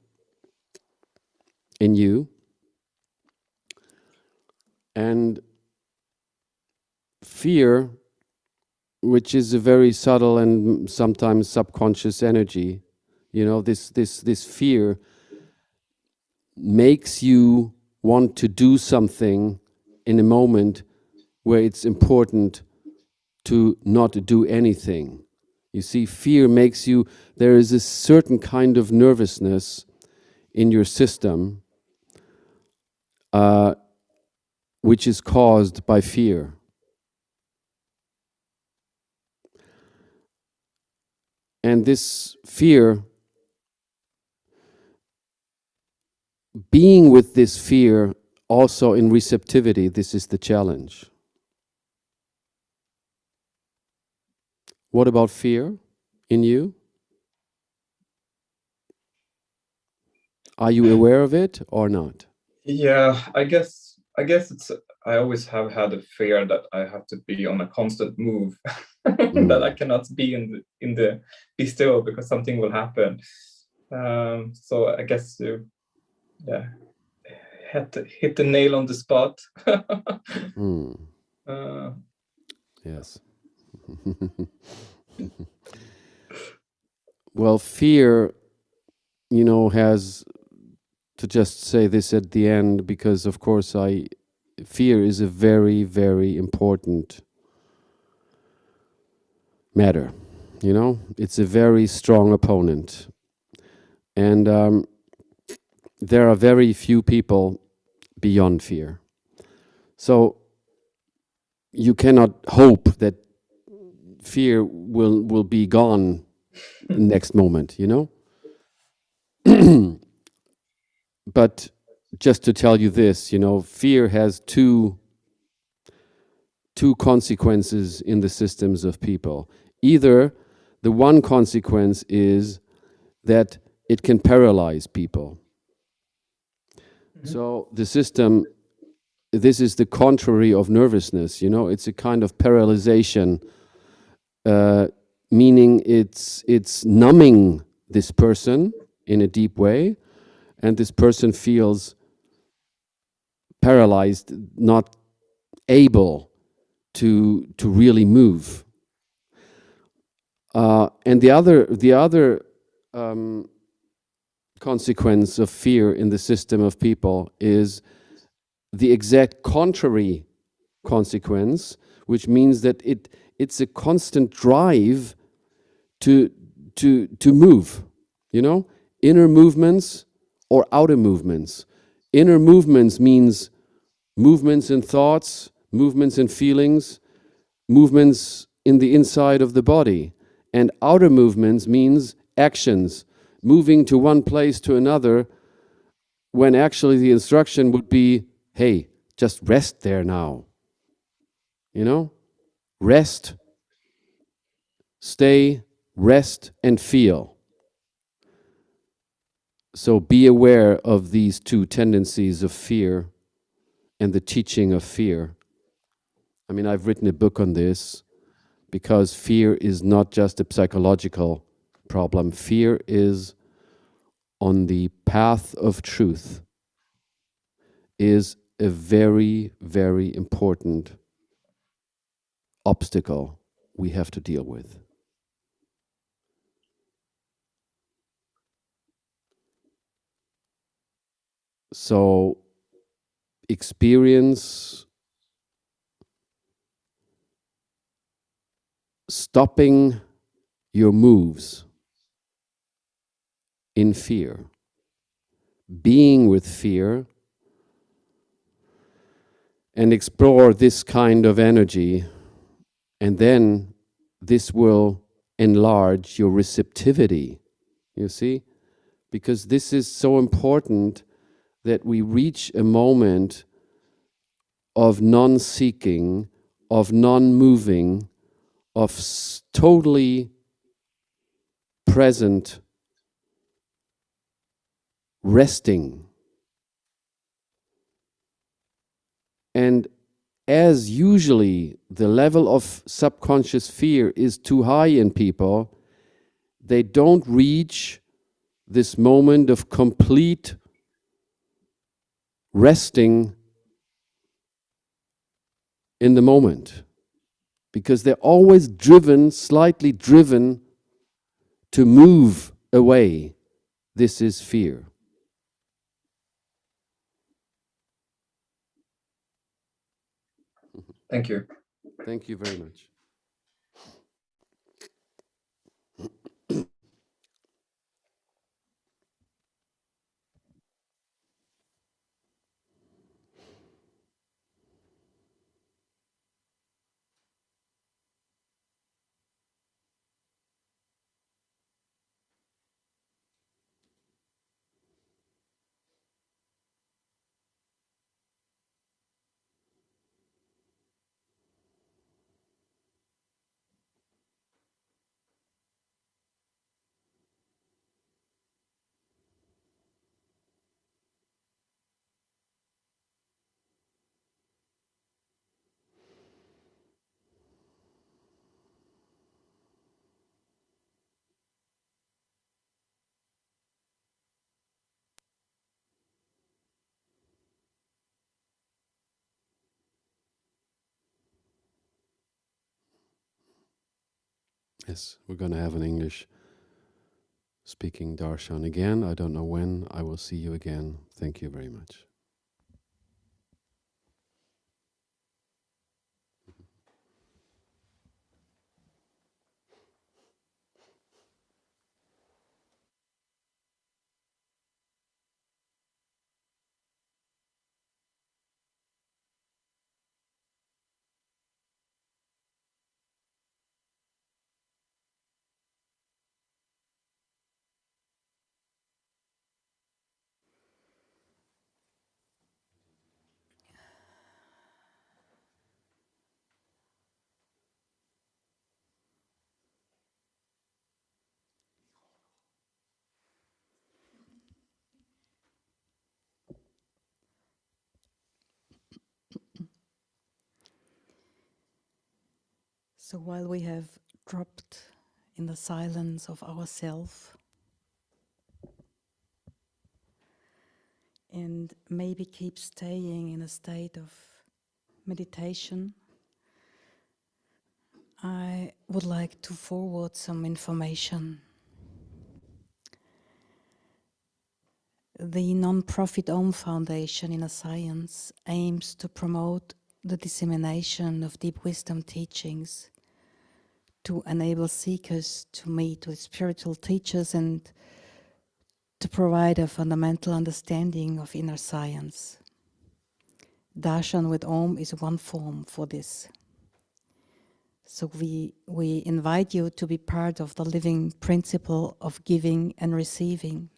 in you. And fear, which is a very subtle and sometimes subconscious energy, this fear makes you want to do something in a moment where it's important to not do anything. You see, fear makes you, there is a certain kind of nervousness in your system which is caused by fear. And this fear, being with this fear also in receptivity, this is the challenge. What about fear in you? Are you aware of it or not? Yeah, I guess it's. I always have had a fear that I have to be on a constant move, that I cannot be be still because something will happen. So I guess you, hit the nail on the spot. Yes. Well, fear, has to just say this at the end, because of course fear is a very, very important matter. It's a very strong opponent. And there are very few people beyond fear. So you cannot hope that fear will be gone next moment, But just to tell you this, fear has two consequences in the systems of people. Either the one consequence is that it can paralyze people. So the system, this is the contrary of nervousness, it's a kind of paralyzation, meaning it's numbing this person in a deep way, and this person feels paralyzed, not able to really move. And the other consequence of fear in the system of people is the exact contrary consequence, which means that it's a constant drive to move, inner movements or outer movements. Inner movements means movements in thoughts, movements in feelings, movements in the inside of the body. And outer movements means actions, moving to one place to another, when actually the instruction would be, hey, just rest there now. Rest, stay, rest, and feel. So be aware of these two tendencies of fear and the teaching of fear. I mean, I've written a book on this because fear is not just a psychological problem. Fear is on the path of truth, is a very, very important obstacle we have to deal with. So experience stopping your moves in fear, being with fear, and explore this kind of energy, and then this will enlarge your receptivity, you see? Because this is so important, that we reach a moment of non-seeking, of non-moving, of totally present resting. And as usually the level of subconscious fear is too high in people, they don't reach this moment of complete resting in the moment, because they're always driven, slightly driven to move away. This is fear. Thank you. Thank you very much. Yes, we're going to have an English speaking Darshan again. I don't know when. I will see you again. Thank you very much. So while we have dropped in the silence of ourself and maybe keep staying in a state of meditation, I would like to forward some information. The non-profit Om Foundation Inner Science aims to promote the dissemination of deep wisdom teachings to enable seekers to meet with spiritual teachers and to provide a fundamental understanding of inner science. Darshan with Om is one form for this. So we invite you to be part of the living principle of giving and receiving.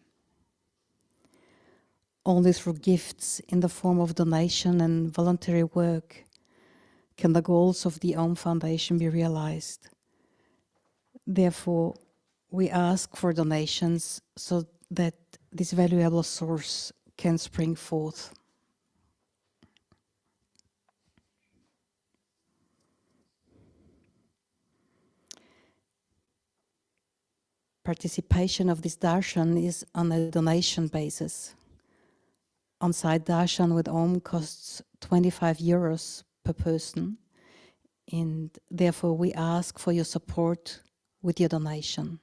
Only through gifts in the form of donation and voluntary work can the goals of the Om Foundation be realized. Therefore, we ask for donations so that this valuable source can spring forth. Participation of this darshan is on a donation basis. On-site darshan with Om costs 25 euros per person, and therefore we ask for your support with your donation.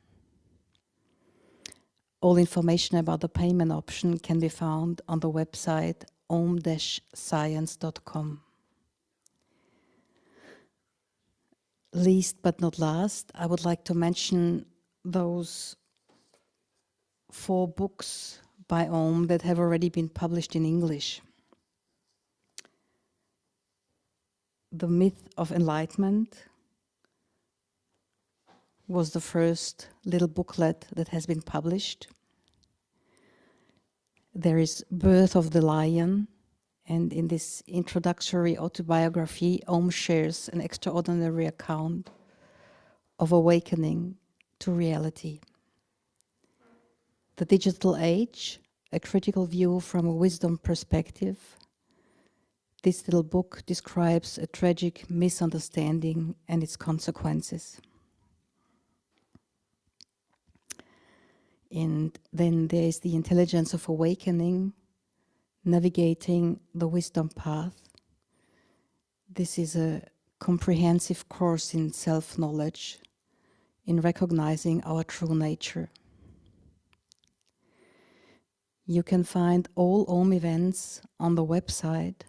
All information about the payment option can be found on the website om-science.com. Least but not last, I would like to mention those 4 books by Om that have already been published in English. The Myth of Enlightenment was the first little booklet that has been published. There is Birth of the Lion, And in this introductory autobiography, Om shares an extraordinary account of awakening to reality. The Digital Age, a critical view from a wisdom perspective. This little book describes a tragic misunderstanding and its consequences. And then there is the Intelligence of Awakening, Navigating the Wisdom Path. This is a comprehensive course in self-knowledge, in recognizing our true nature. You can find all Om events on the website.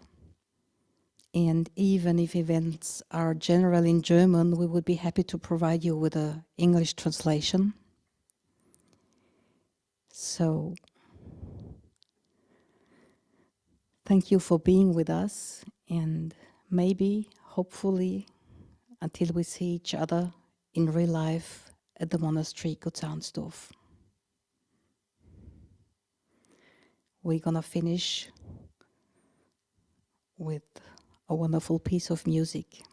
And even if events are general in German, we would be happy to provide you with an English translation. So, thank you for being with us, and maybe, hopefully, until we see each other in real life at the monastery Gotzansdorf. We're gonna finish with a wonderful piece of music.